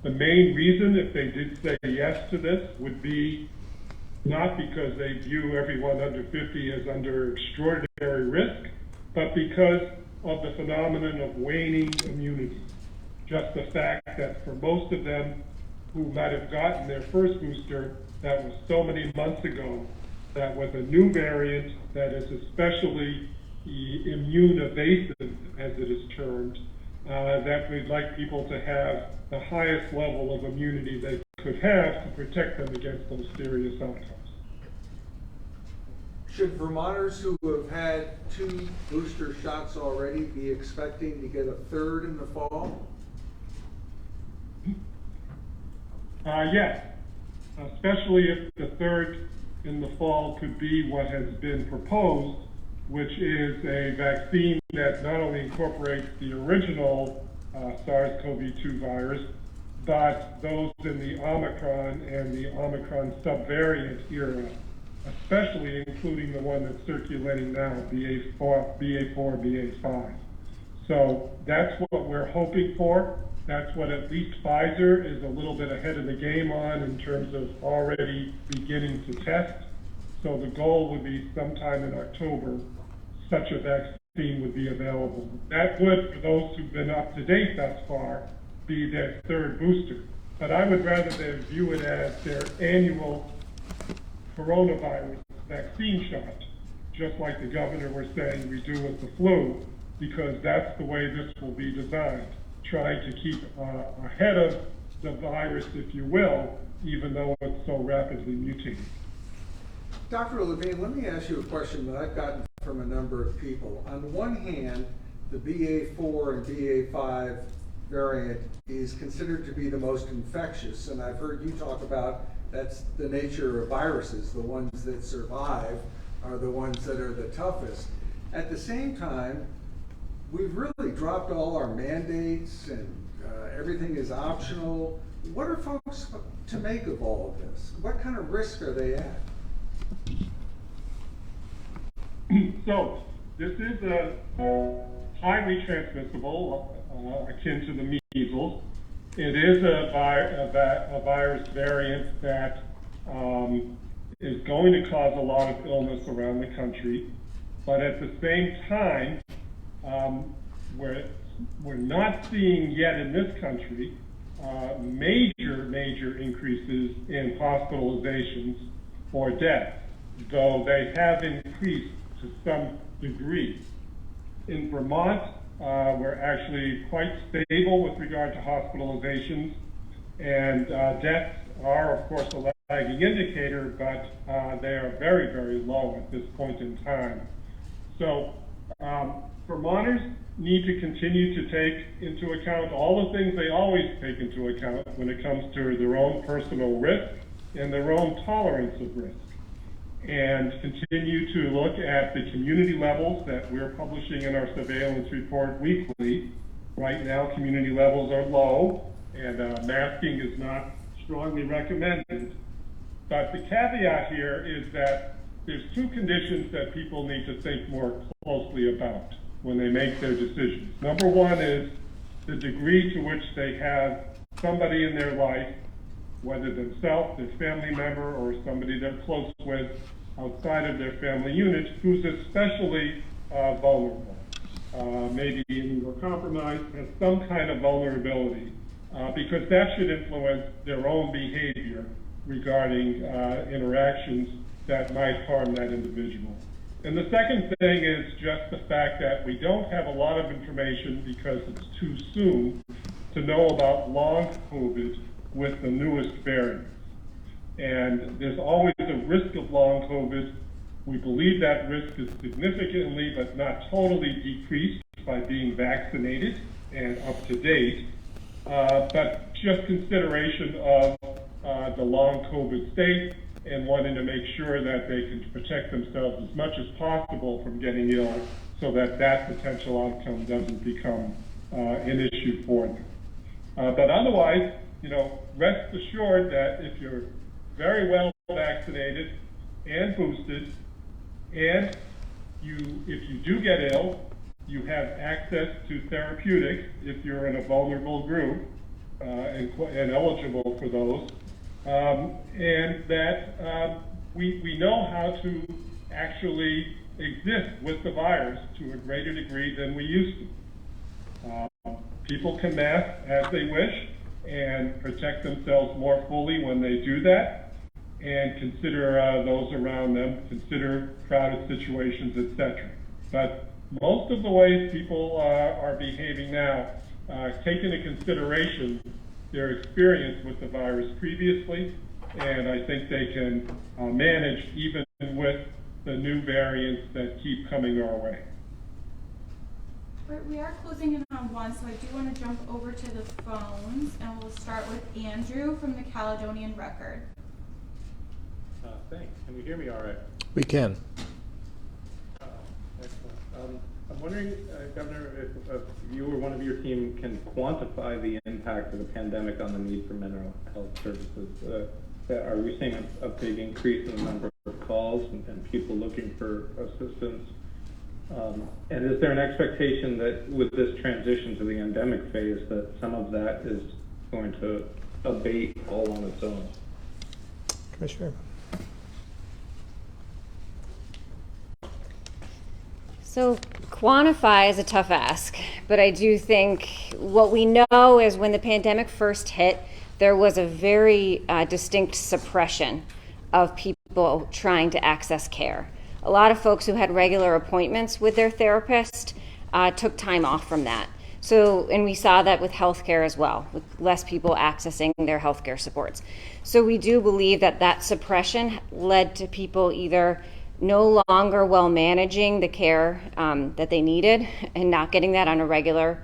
the main reason, if they did say yes to this, would be not because they view everyone under 50 as under extraordinary risk, but because of the phenomenon of waning immunity. Just the fact that for most of them who might have gotten their first booster, that was so many months ago, that with a new variant that is especially immune evasive, as it is termed, that we'd like people to have the highest level of immunity they could have to protect them against those serious outcomes. Should Vermonters who have had 2 booster shots already be expecting to get a third in the fall? Yes, especially if the third in the fall could be what has been proposed, which is a vaccine that not only incorporates the original SARS-CoV-2 virus, but those in the Omicron and the Omicron subvariant era, especially including the one that's circulating now, BA4, BA5. So that's what we're hoping for. That's what at least Pfizer is a little bit ahead of the game on in terms of already beginning to test. So the goal would be sometime in October, such a vaccine would be available. That would, for those who've been up to date thus far, be their third booster. But I would rather they view it as their annual coronavirus vaccine shot, just like the governor was saying we do with the flu, because that's the way this will be designed, trying to keep ahead of the virus, if you will, even though it's so rapidly mutating. Dr. Levine, let me ask you a question that I've gotten from a number of people. On one hand, the BA4 and BA5 variant is considered to be the most infectious, and I've heard you talk about that's the nature of viruses. The ones that survive are the ones that are the toughest. At the same time, we've really dropped all our mandates and everything is optional. What are folks to make of all of this? What kind of risk are they at? So this is a highly transmissible, akin to the measles. It is a virus variant that is going to cause a lot of illness around the country, but at the same time, we're not seeing yet in this country major increases in hospitalizations or deaths, though they have increased to some degree. In Vermont, we're actually quite stable with regard to hospitalizations, and deaths are, of course, a lagging indicator, but they are very low at this point in time. So Vermonters need to continue to take into account all the things they always take into account when it comes to their own personal risk and their own tolerance of risk, and continue to look at the community levels that we're publishing in our surveillance report weekly. Right now, community levels are low, and masking is not strongly recommended. But the caveat here is that there's two conditions that people need to think more closely about when they make their decisions. Number one is the degree to which they have somebody in their life, whether themselves, their family member, or somebody they're close with outside of their family unit, who's especially vulnerable. Maybe immunocompromised, has some kind of vulnerability, because that should influence their own behavior regarding interactions that might harm that individual. And the second thing is just the fact that we don't have a lot of information because it's too soon to know about long COVID with the newest variants. And there's always a risk of long COVID. We believe that risk is significantly but not totally decreased by being vaccinated and up to date. But just consideration of the long COVID state and wanting to make sure that they can protect themselves as much as possible from getting ill so that that potential outcome doesn't become an issue for them. But otherwise, rest assured that if you're very well vaccinated and boosted, and if you do get ill, you have access to therapeutics if you're in a vulnerable group and eligible for those, and that we know how to actually exist with the virus to a greater degree than we used to. People can mask as they wish and protect themselves more fully when they do that, and consider those around them, consider crowded situations, etc. But most of the ways people are behaving now take into consideration their experience with the virus previously, and I think they can manage even with the new variants that keep coming our way. We are closing in on one, so I do want to jump over to the phones, and we'll start with Andrew from the Caledonian Record. Thanks. Can you hear me all right? We can. Excellent. I'm wondering, Governor, if you or one of your team can quantify the impact of the pandemic on the need for mental health services. Are we seeing a big increase in the number of calls and people looking for assistance? And is there an expectation that with this transition to the endemic phase that some of that is going to abate all on its own? Commissioner? So quantify is a tough ask, but I do think what we know is when the pandemic first hit, there was a very distinct suppression of people trying to access care. A lot of folks who had regular appointments with their therapist took time off from that. So, and we saw that with healthcare as well, with less people accessing their healthcare supports. So we do believe that that suppression led to people either no longer well managing the care that they needed and not getting that on a regular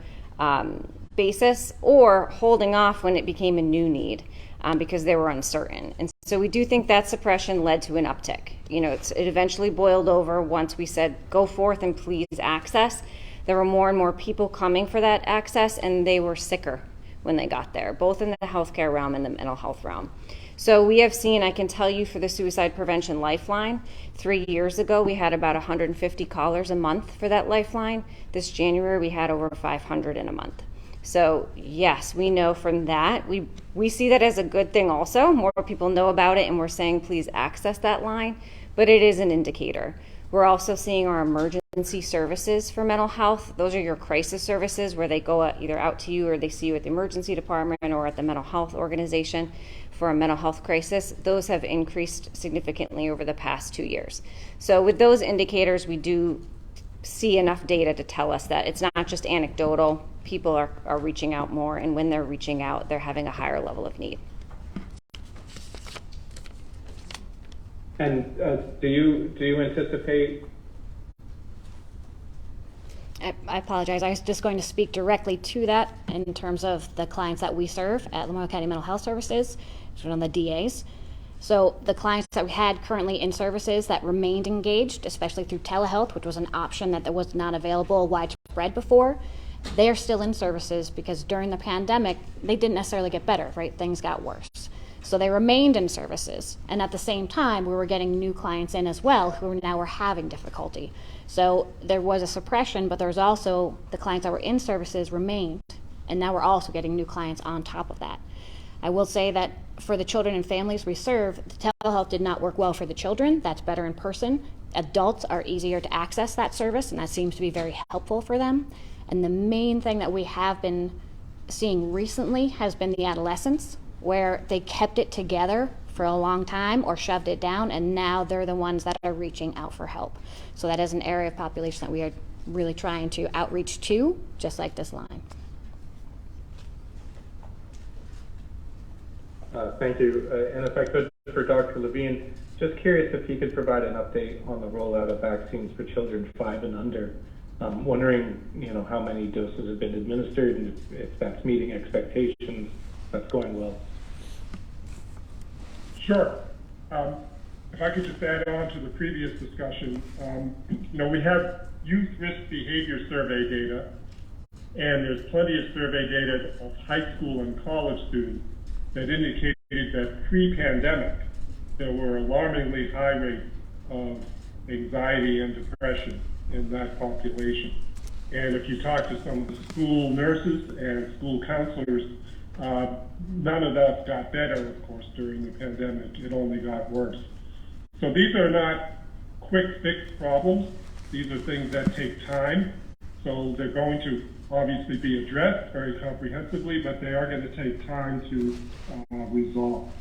basis, or holding off when it became a new need because they were uncertain. And so we do think that suppression led to an uptick. It eventually boiled over once we said, go forth and please access. There were more and more people coming for that access, and they were sicker when they got there, both in the healthcare realm and the mental health realm. So we have seen, I can tell you for the Suicide Prevention Lifeline, 3 years ago we had about 150 callers a month for that lifeline. This January we had over 500 in a month. So yes, we know from that, we see that as a good thing also. More people know about it and we're saying please access that line, but it is an indicator. We're also seeing our emergency services for mental health. Those are your crisis services where they go either out to you or they see you at the emergency department or at the mental health organization for a mental health crisis. Those have increased significantly over the past 2 years. So with those indicators, we do see enough data to tell us that it's not just anecdotal. People are reaching out more, and when they're reaching out, they're having a higher level of need. And do you anticipate? I apologize. I was just going to speak directly to that in terms of the clients that we serve at Lemoyne County Mental Health Services, which are on the DAs. So the clients that we had currently in services that remained engaged, especially through telehealth, which was an option that was not available widespread before, they're still in services because during the pandemic, they didn't necessarily get better, right? Things got worse. So they remained in services. And at the same time, we were getting new clients in as well who now were having difficulty. So there was a suppression, but there was also the clients that were in services remained. And now we're also getting new clients on top of that. I will say that for the children and families we serve, the telehealth did not work well for the children. That's better in person. Adults are easier to access that service, and that seems to be very helpful for them. And the main thing that we have been seeing recently has been the adolescents, where they kept it together for a long time or shoved it down, and now they're the ones that are reaching out for help. So that is an area of population that we are really trying to outreach to, just like this line. Thank you. And if I could, for Dr. Levine, just curious if he could provide an update on the rollout of vaccines for children 5 and under. Wondering, how many doses have been administered and if that's meeting expectations, that's going well. Sure. If I could just add on to the previous discussion, we have youth risk behavior survey data, and there's plenty of survey data of high school and college students that indicated that pre-pandemic, there were alarmingly high rates of anxiety and depression in that population. And if you talk to some of the school nurses and school counselors, none of that got better, of course, during the pandemic. It only got worse. So these are not quick fix problems. These are things that take time. So they're going to obviously be addressed very comprehensively, but they are going to take time to resolve.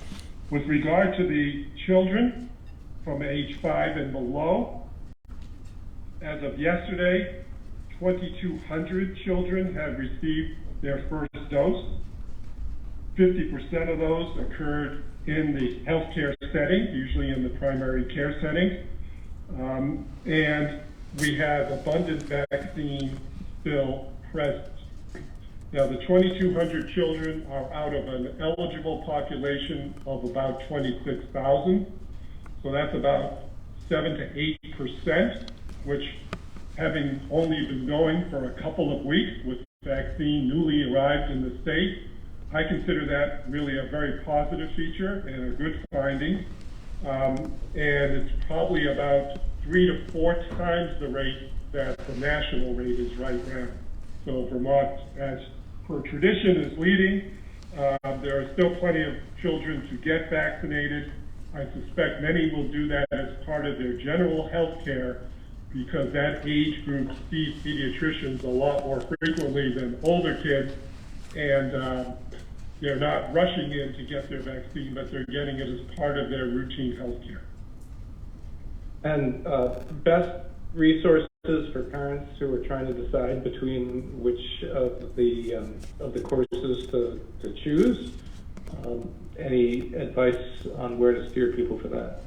With regard to the children from age 5 and below, as of yesterday, 2,200 children have received their first dose. 50% of those occurred in the healthcare setting, usually in the primary care setting. And we have abundant vaccine still present. Now, the 2,200 children are out of an eligible population of about 26,000. So that's about 7 to 8%, which, having only been going for a couple of weeks with vaccine newly arrived in the state, I consider that really a very positive feature and a good finding. And it's probably about 3 to 4 times the rate that the national rate is right now. So Vermont, as per tradition, is leading. There are still plenty of children to get vaccinated. I suspect many will do that as part of their general health care because that age group sees pediatricians a lot more frequently than older kids. And they're not rushing in to get their vaccine, but they're getting it as part of their routine health care. And best resources for parents who are trying to decide between which of the courses to choose. Any advice on where to steer people for that?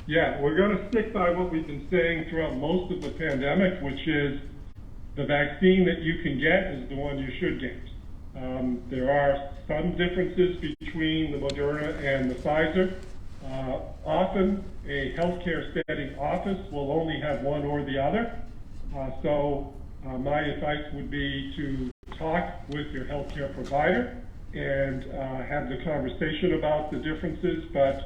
Yeah, we're going to stick by what we've been saying throughout most of the pandemic, which is the vaccine that you can get is the one you should get. There are some differences between the Moderna and the Pfizer. Often a healthcare setting office will only have one or the other. So my advice would be to talk with your healthcare provider and have the conversation about the differences, but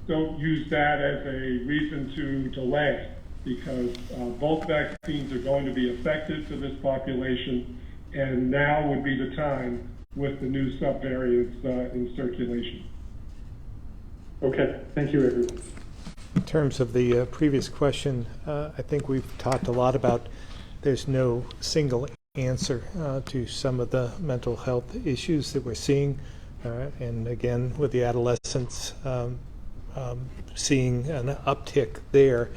don't use that as a reason to delay because both vaccines are going to be effective for this population, and now would be the time with the new subvariants in circulation. Okay, thank you, everyone. In terms of the previous question, I think we've talked a lot about there's no single answer to some of the mental health issues that we're seeing. And again, with the adolescents seeing an uptick there,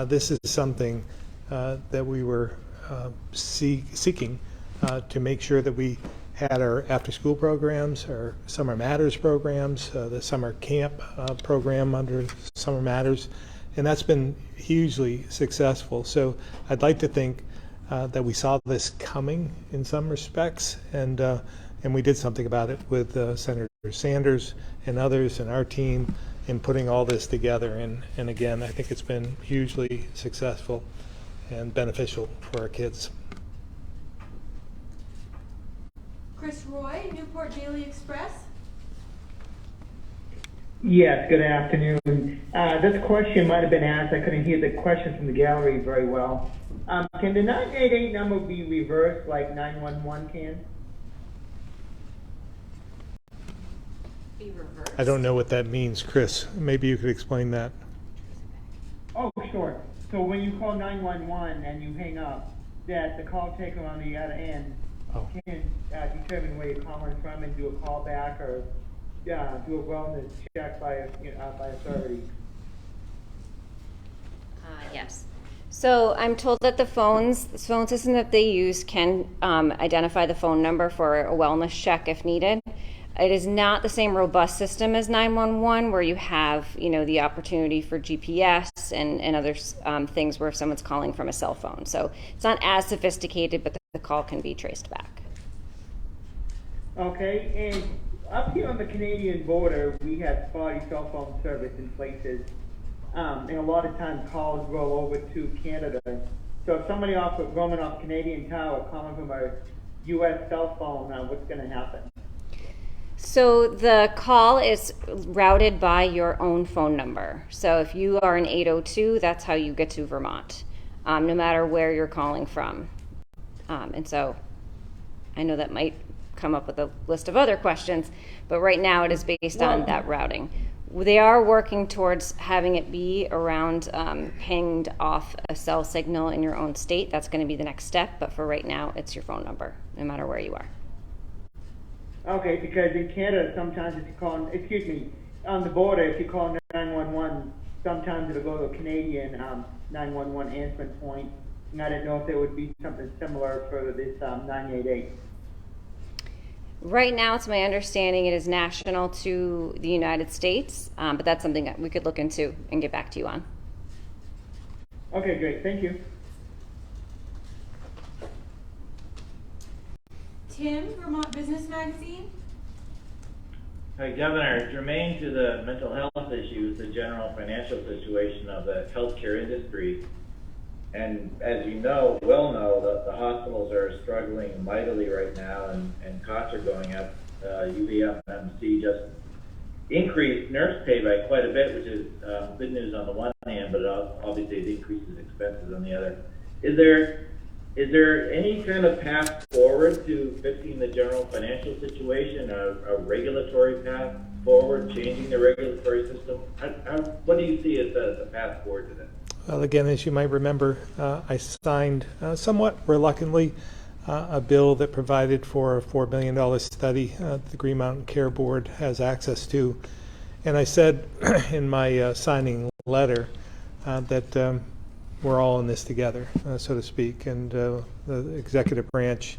this is something that we were seeking to make sure that we had our after-school programs, our Summer Matters programs, the summer camp program under Summer Matters, and that's been hugely successful. So I'd like to think that we saw this coming in some respects, and we did something about it with Senator Sanders and others and our team in putting all this together. And again, I think it's been hugely successful and beneficial for our kids. Chris Roy, Newport Daily Express. Yes, good afternoon. This question might have been asked. I couldn't hear the question from the gallery very well. Can the 988 number be reversed like 911 can? Be reversed. I don't know what that means, Chris. Maybe you could explain that. Oh, sure. So when you call 911 and you hang up, that the call taker on the other end Oh. can determine where you're calling from and do a call back or do a wellness check by authority. Yes. So I'm told that the phone system that they use can identify the phone number for a wellness check if needed. It is not the same robust system as 911 where you have, the opportunity for GPS and other things where someone's calling from a cell phone. So it's not as sophisticated, but the call can be traced back. Okay, and up here on the Canadian border, we have spotty cell phone service in places, and a lot of times calls roll over to Canada. So if somebody roaming off Canadian tower calling from a U.S. cell phone, what's going to happen? So the call is routed by your own phone number. So if you are an 802, that's how you get to Vermont, no matter where you're calling from. And so I know that might come up with a list of other questions, but right now it is based on that routing. They are working towards having it be around pinged off a cell signal in your own state. That's going to be the next step, but for right now, it's your phone number, no matter where you are. Okay, because in Canada, sometimes if you call, on the border, if you call 911, sometimes it'll go to a Canadian 911 answering point, and I didn't know if there would be something similar for this 988. Right now, it's my understanding it is national to the United States, but that's something that we could look into and get back to you on. Okay, great. Thank you. Tim, Vermont Business Magazine. Hi, Governor. Germane to the mental health issues, the general financial situation of the healthcare industry. And as you know, the hospitals are struggling mightily right now, and costs are going up. UVMC just increased nurse pay by quite a bit, which is good news on the one hand, but obviously it increases expenses on the other. Is there any kind of path forward to fixing the general financial situation, a regulatory path forward, changing the regulatory system? What do you see as the path forward to that? Well, again, as you might remember, I signed somewhat reluctantly a bill that provided for a $4 billion study the Green Mountain Care Board has access to. And I said in my signing letter that we're all in this together, so to speak, and the executive branch,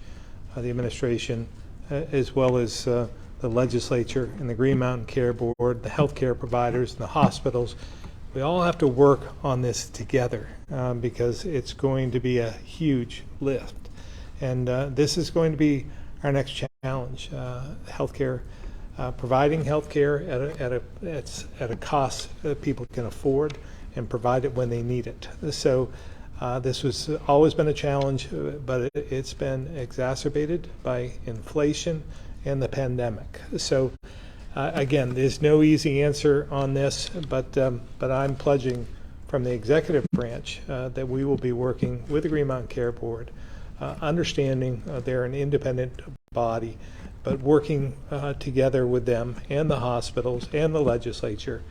the administration, as well as the legislature and the Green Mountain Care Board, the healthcare providers, and the hospitals. We all have to work on this together because it's going to be a huge lift. And this is going to be our next challenge. Healthcare, providing healthcare at a cost that people can afford and provide it when they need it. So this has always been a challenge, but it's been exacerbated by inflation and the pandemic. So again, there's no easy answer on this, but I'm pledging from the executive branch that we will be working with the Green Mountain Care Board, understanding they're an independent body, but working together with them and the hospitals and the legislature.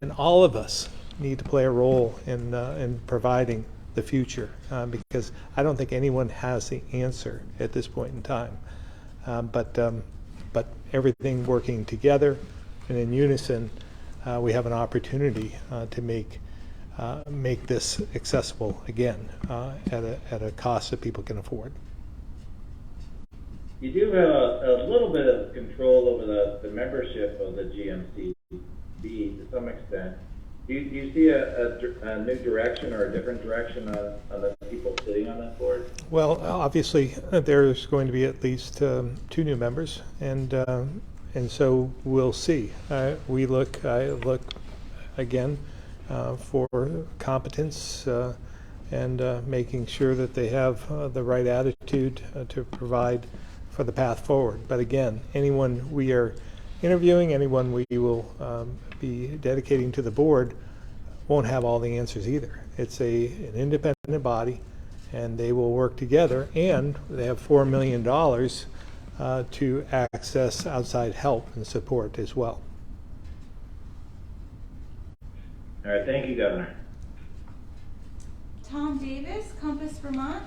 And all of us need to play a role in providing the future because I don't think anyone has the answer at this point in time. But everything working together and in unison, we have an opportunity to make this accessible again at a cost that people can afford. You do have a little bit of control over the membership of the GMCB to some extent. Do you see a new direction or a different direction on the people sitting on that board? Well, obviously, there's going to be at least 2 new members, and so we'll see. I look again for competence and making sure that they have the right attitude to provide for the path forward. But again, anyone we are interviewing, anyone we will be dedicating to the board won't have all the answers either. It's an independent body, and they will work together, and they have $4 million to access outside help and support as well. All right, thank you, Governor. Tom Davis, Compass Vermont.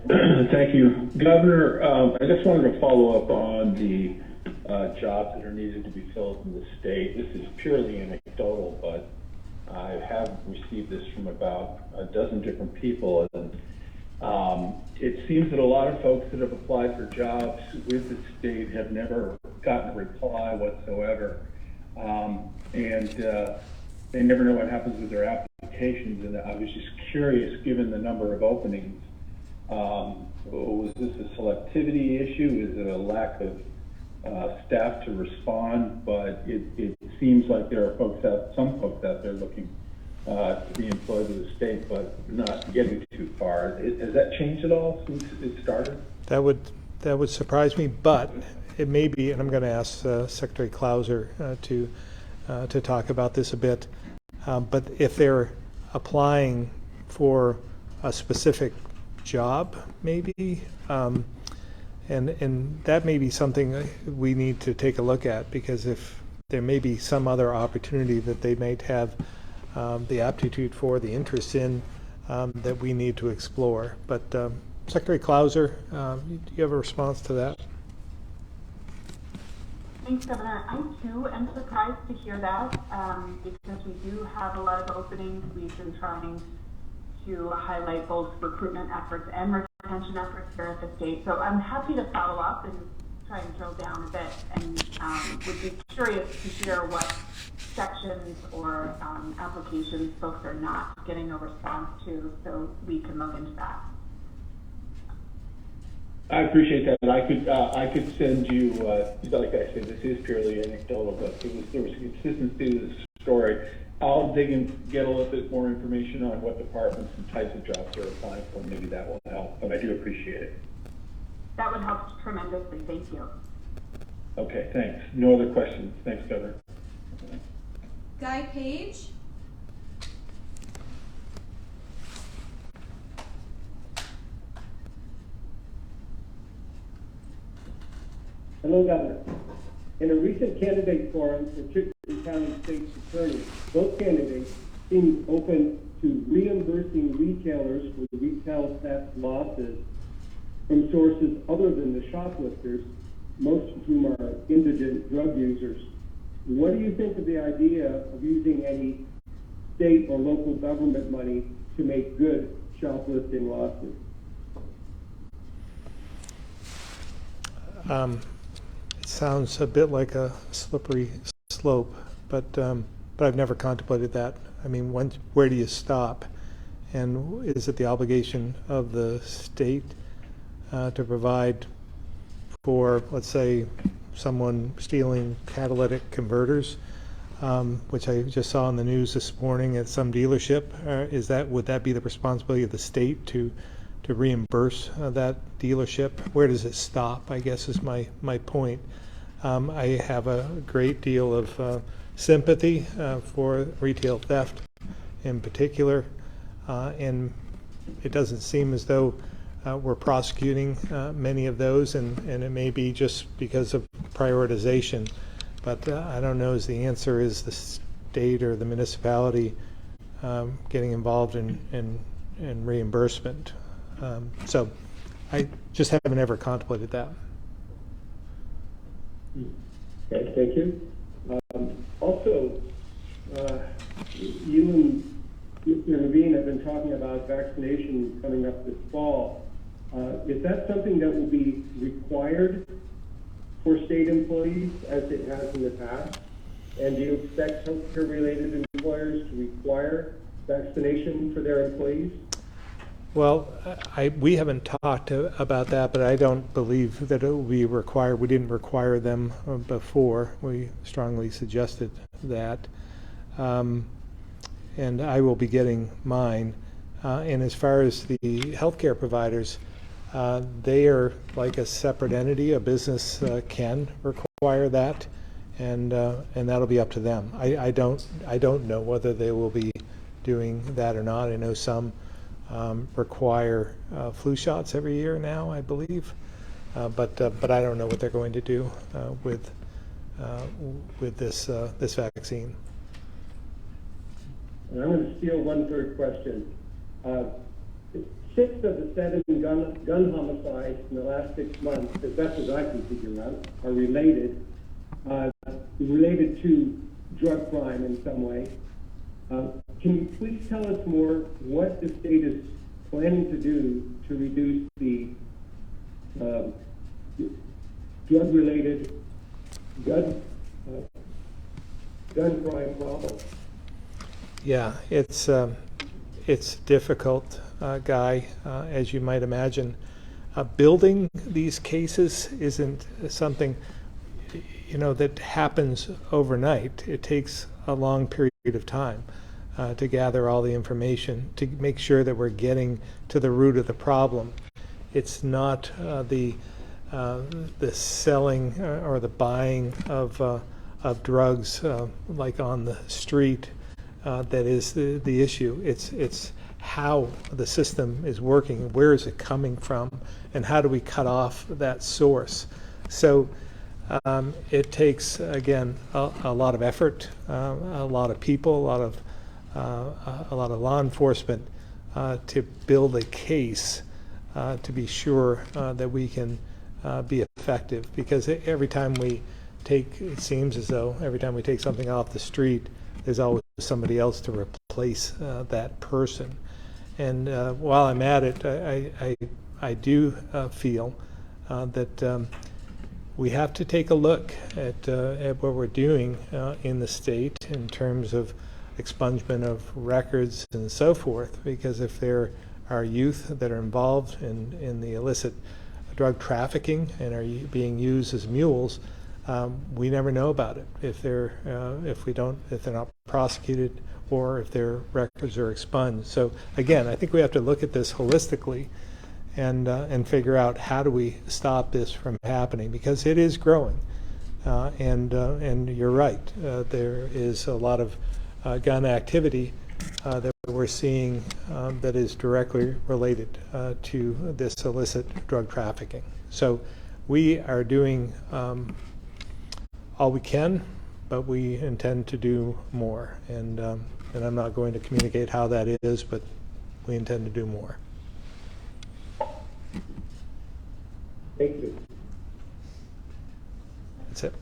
Thank you. Governor, I just wanted to follow up on the jobs that are needed to be filled in the state. This is purely anecdotal, but I have received this from about a dozen different people. And it seems that a lot of folks that have applied for jobs with the state have never gotten a reply whatsoever. And they never know what happens with their applications. And I was just curious, given the number of openings, was this a selectivity issue? Is it a lack of staff to respond? But it seems like there are some folks out there looking to be employed with the state, but not getting too far. Has that changed at all since it started? That would surprise me, but it may be, and I'm going to ask Secretary Clauser to talk about this a bit. But if they're applying for a specific job, maybe, and that may be something we need to take a look at, because if there may be some other opportunity that they might have the aptitude for, the interest in, that we need to explore. But Secretary Clauser, do you have a response to that? Thanks, Governor. I too am surprised to hear that, because we do have a lot of openings. We've been trying to highlight both recruitment efforts and retention efforts here at the state. So I'm happy to follow up and try and drill down a bit, and would be curious to hear what sections or applications folks are not getting a response to, so we can look into that. I appreciate that. I could send you, like I said, this is purely anecdotal, but there was consistency to the story. I'll dig and get a little bit more information on what departments and types of jobs they're applying for. Maybe that will help, but I do appreciate it. That would help tremendously. Thank you. Okay, thanks. No other questions. Thanks, Governor. Guy Page. Hello, Governor. In a recent candidate forum for Chittenden County State's Attorney, both candidates seemed open to reimbursing retailers for retail theft losses from sources other than the shoplifters, most of whom are indigent drug users. What do you think of the idea of using any state or local government money to make good shoplifting losses? It sounds a bit like a slippery slope, but I've never contemplated that. I mean, where do you stop? And is it the obligation of the state to provide for, let's say, someone stealing catalytic converters, which I just saw in the news this morning at some dealership? Would that be the responsibility of the state to reimburse that dealership? Where does it stop, I guess, is my point. I have a great deal of sympathy for retail theft in particular, and it doesn't seem as though we're prosecuting many of those, and it may be just because of prioritization, but I don't know if the answer is the state or the municipality getting involved in reimbursement. So I just haven't ever contemplated that. Okay, thank you. Also, you and Mr. Levine have been talking about vaccination coming up this fall. Is that something that will be required for state employees as it has in the past? And do you expect healthcare-related employers to require vaccination for their employees? Well, we haven't talked about that, but I don't believe that it will be required. We didn't require them before. We strongly suggested that. And I will be getting mine. And as far as the healthcare providers, They are like a separate entity. A business can require that, and that'll be up to them. I don't know whether they will be doing that or not. I know some require flu shots every year now, I believe, but I don't know what they're going to do with this vaccine. And I'm going to steal one third question. 6 of the 7 gun homicides in the last 6 months, as best as I can figure out, are related to drug crime in some way. Can you please tell us more what the state is planning to do to reduce the drug-related gun crime problem? Yeah, it's difficult, Guy, as you might imagine. Building these cases isn't something, that happens overnight. It takes a long period of time to gather all the information, to make sure that we're getting to the root of the problem. It's not the selling or the buying of drugs like on the street that is the issue. It's how the system is working, where is it coming from, and how do we cut off that source. So it takes, again, a lot of effort, a lot of people, a lot of law enforcement to build a case to be sure that we can be effective. Because every time we take, it seems as though every time we take something off the street, there's always somebody else to replace that person. And while I'm at it, I do feel that we have to take a look at what we're doing in the state in terms of expungement of records and so forth, because if there are youth that are involved in the illicit drug trafficking and are being used as mules, we never know about it if they're not prosecuted or if their records are expunged. So again, I think we have to look at this holistically and figure out how do we stop this from happening, because it is growing. And you're right, there is a lot of gun activity that we're seeing that is directly related to this illicit drug trafficking. So we are doing all we can, but we intend to do more. And I'm not going to communicate how that is, but we intend to do more. Thank you. That's it.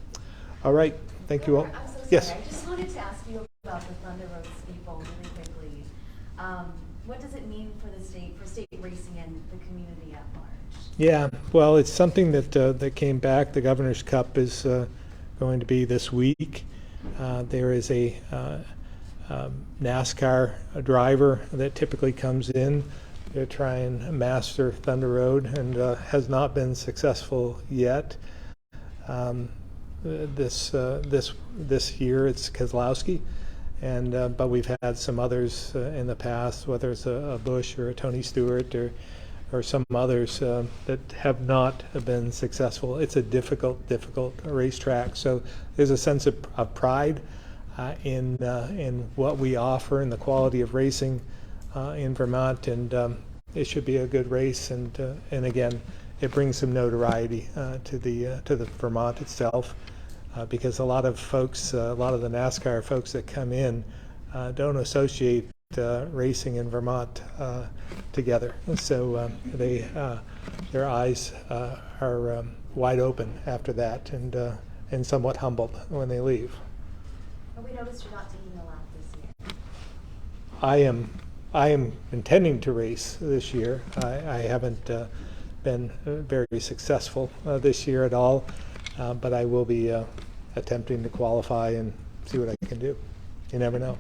All right. Thank you all. I'm so sorry. Yes. I just wanted to ask you about the Thunder Road Speedball really quickly. What does it mean for the state, for state racing and the community at large? Yeah, well, it's something that came back. The Governor's Cup is going to be this week. There is a NASCAR driver that typically comes in to try and master Thunder Road and has not been successful yet. This year it's Keselowski, and but we've had some others in the past, whether it's a Bush or a Tony Stewart or some others that have not been successful. It's a difficult racetrack. So there's a sense of pride in what we offer and the quality of racing in Vermont, and it should be a good race. And again, it brings some notoriety to the Vermont itself, because a lot of folks, a lot of the NASCAR folks that come in don't associate racing in Vermont together. So their eyes are wide open after that, and somewhat humbled when they leave. But we noticed you're not taking a lap this year. I am intending to race this year. I haven't been very successful this year at all, but I will be attempting to qualify and see what I can do. You never know.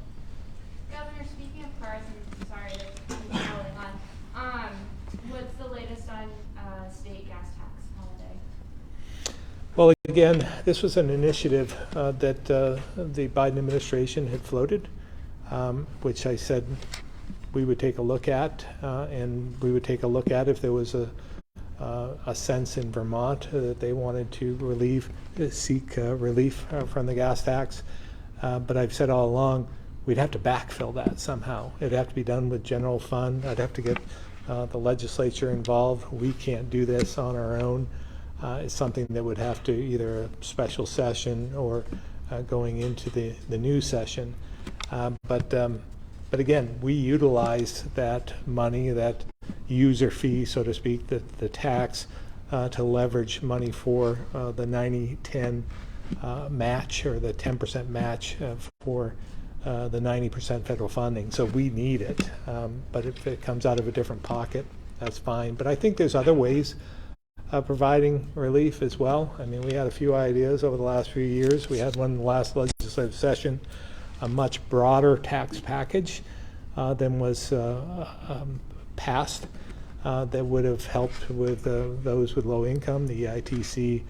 Governor, speaking of cars, and sorry to keep rolling on, what's the latest on state gas tax holiday? Well, again, this was an initiative that the Biden administration had floated, which I said we would take a look at, and we would take a look at if there was a sense in Vermont that they wanted to seek relief from the gas tax. But I've said all along, we'd have to backfill that somehow. It'd have to be done with general fund. I'd have to get the legislature involved. We can't do this on our own. It's something that would have to either a special session or going into the new session. But again, we utilized that money, that user fee, so to speak, the tax, to leverage money for the 90-10 match, or the 10% match for the 90% federal funding. So we need it, but if it comes out of a different pocket, that's fine. But I think there's other ways of providing relief as well. I mean, we had a few ideas over the last few years. We had one in the last legislative session, a much broader tax package than was passed, that would have helped with those with low income, the ITC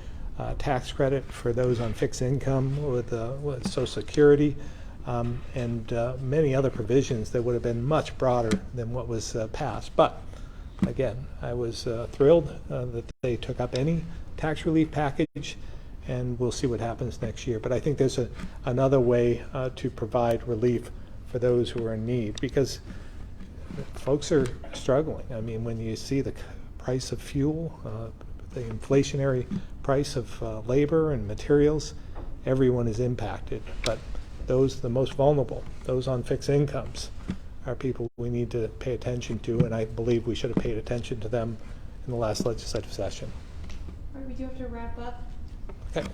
tax credit for those on fixed income with Social Security, and many other provisions that would have been much broader than what was passed. But again, I was thrilled that they took up any tax relief package, and we'll see what happens next year. But I think there's another way to provide relief for those who are in need, because folks are struggling. I mean, when you see the price of fuel, the inflationary price of labor and materials, everyone is impacted. But those, the most vulnerable, those on fixed incomes, are people we need to pay attention to, and I believe we should have paid attention to them in the last legislative session. All right, we do have to wrap up. Okay.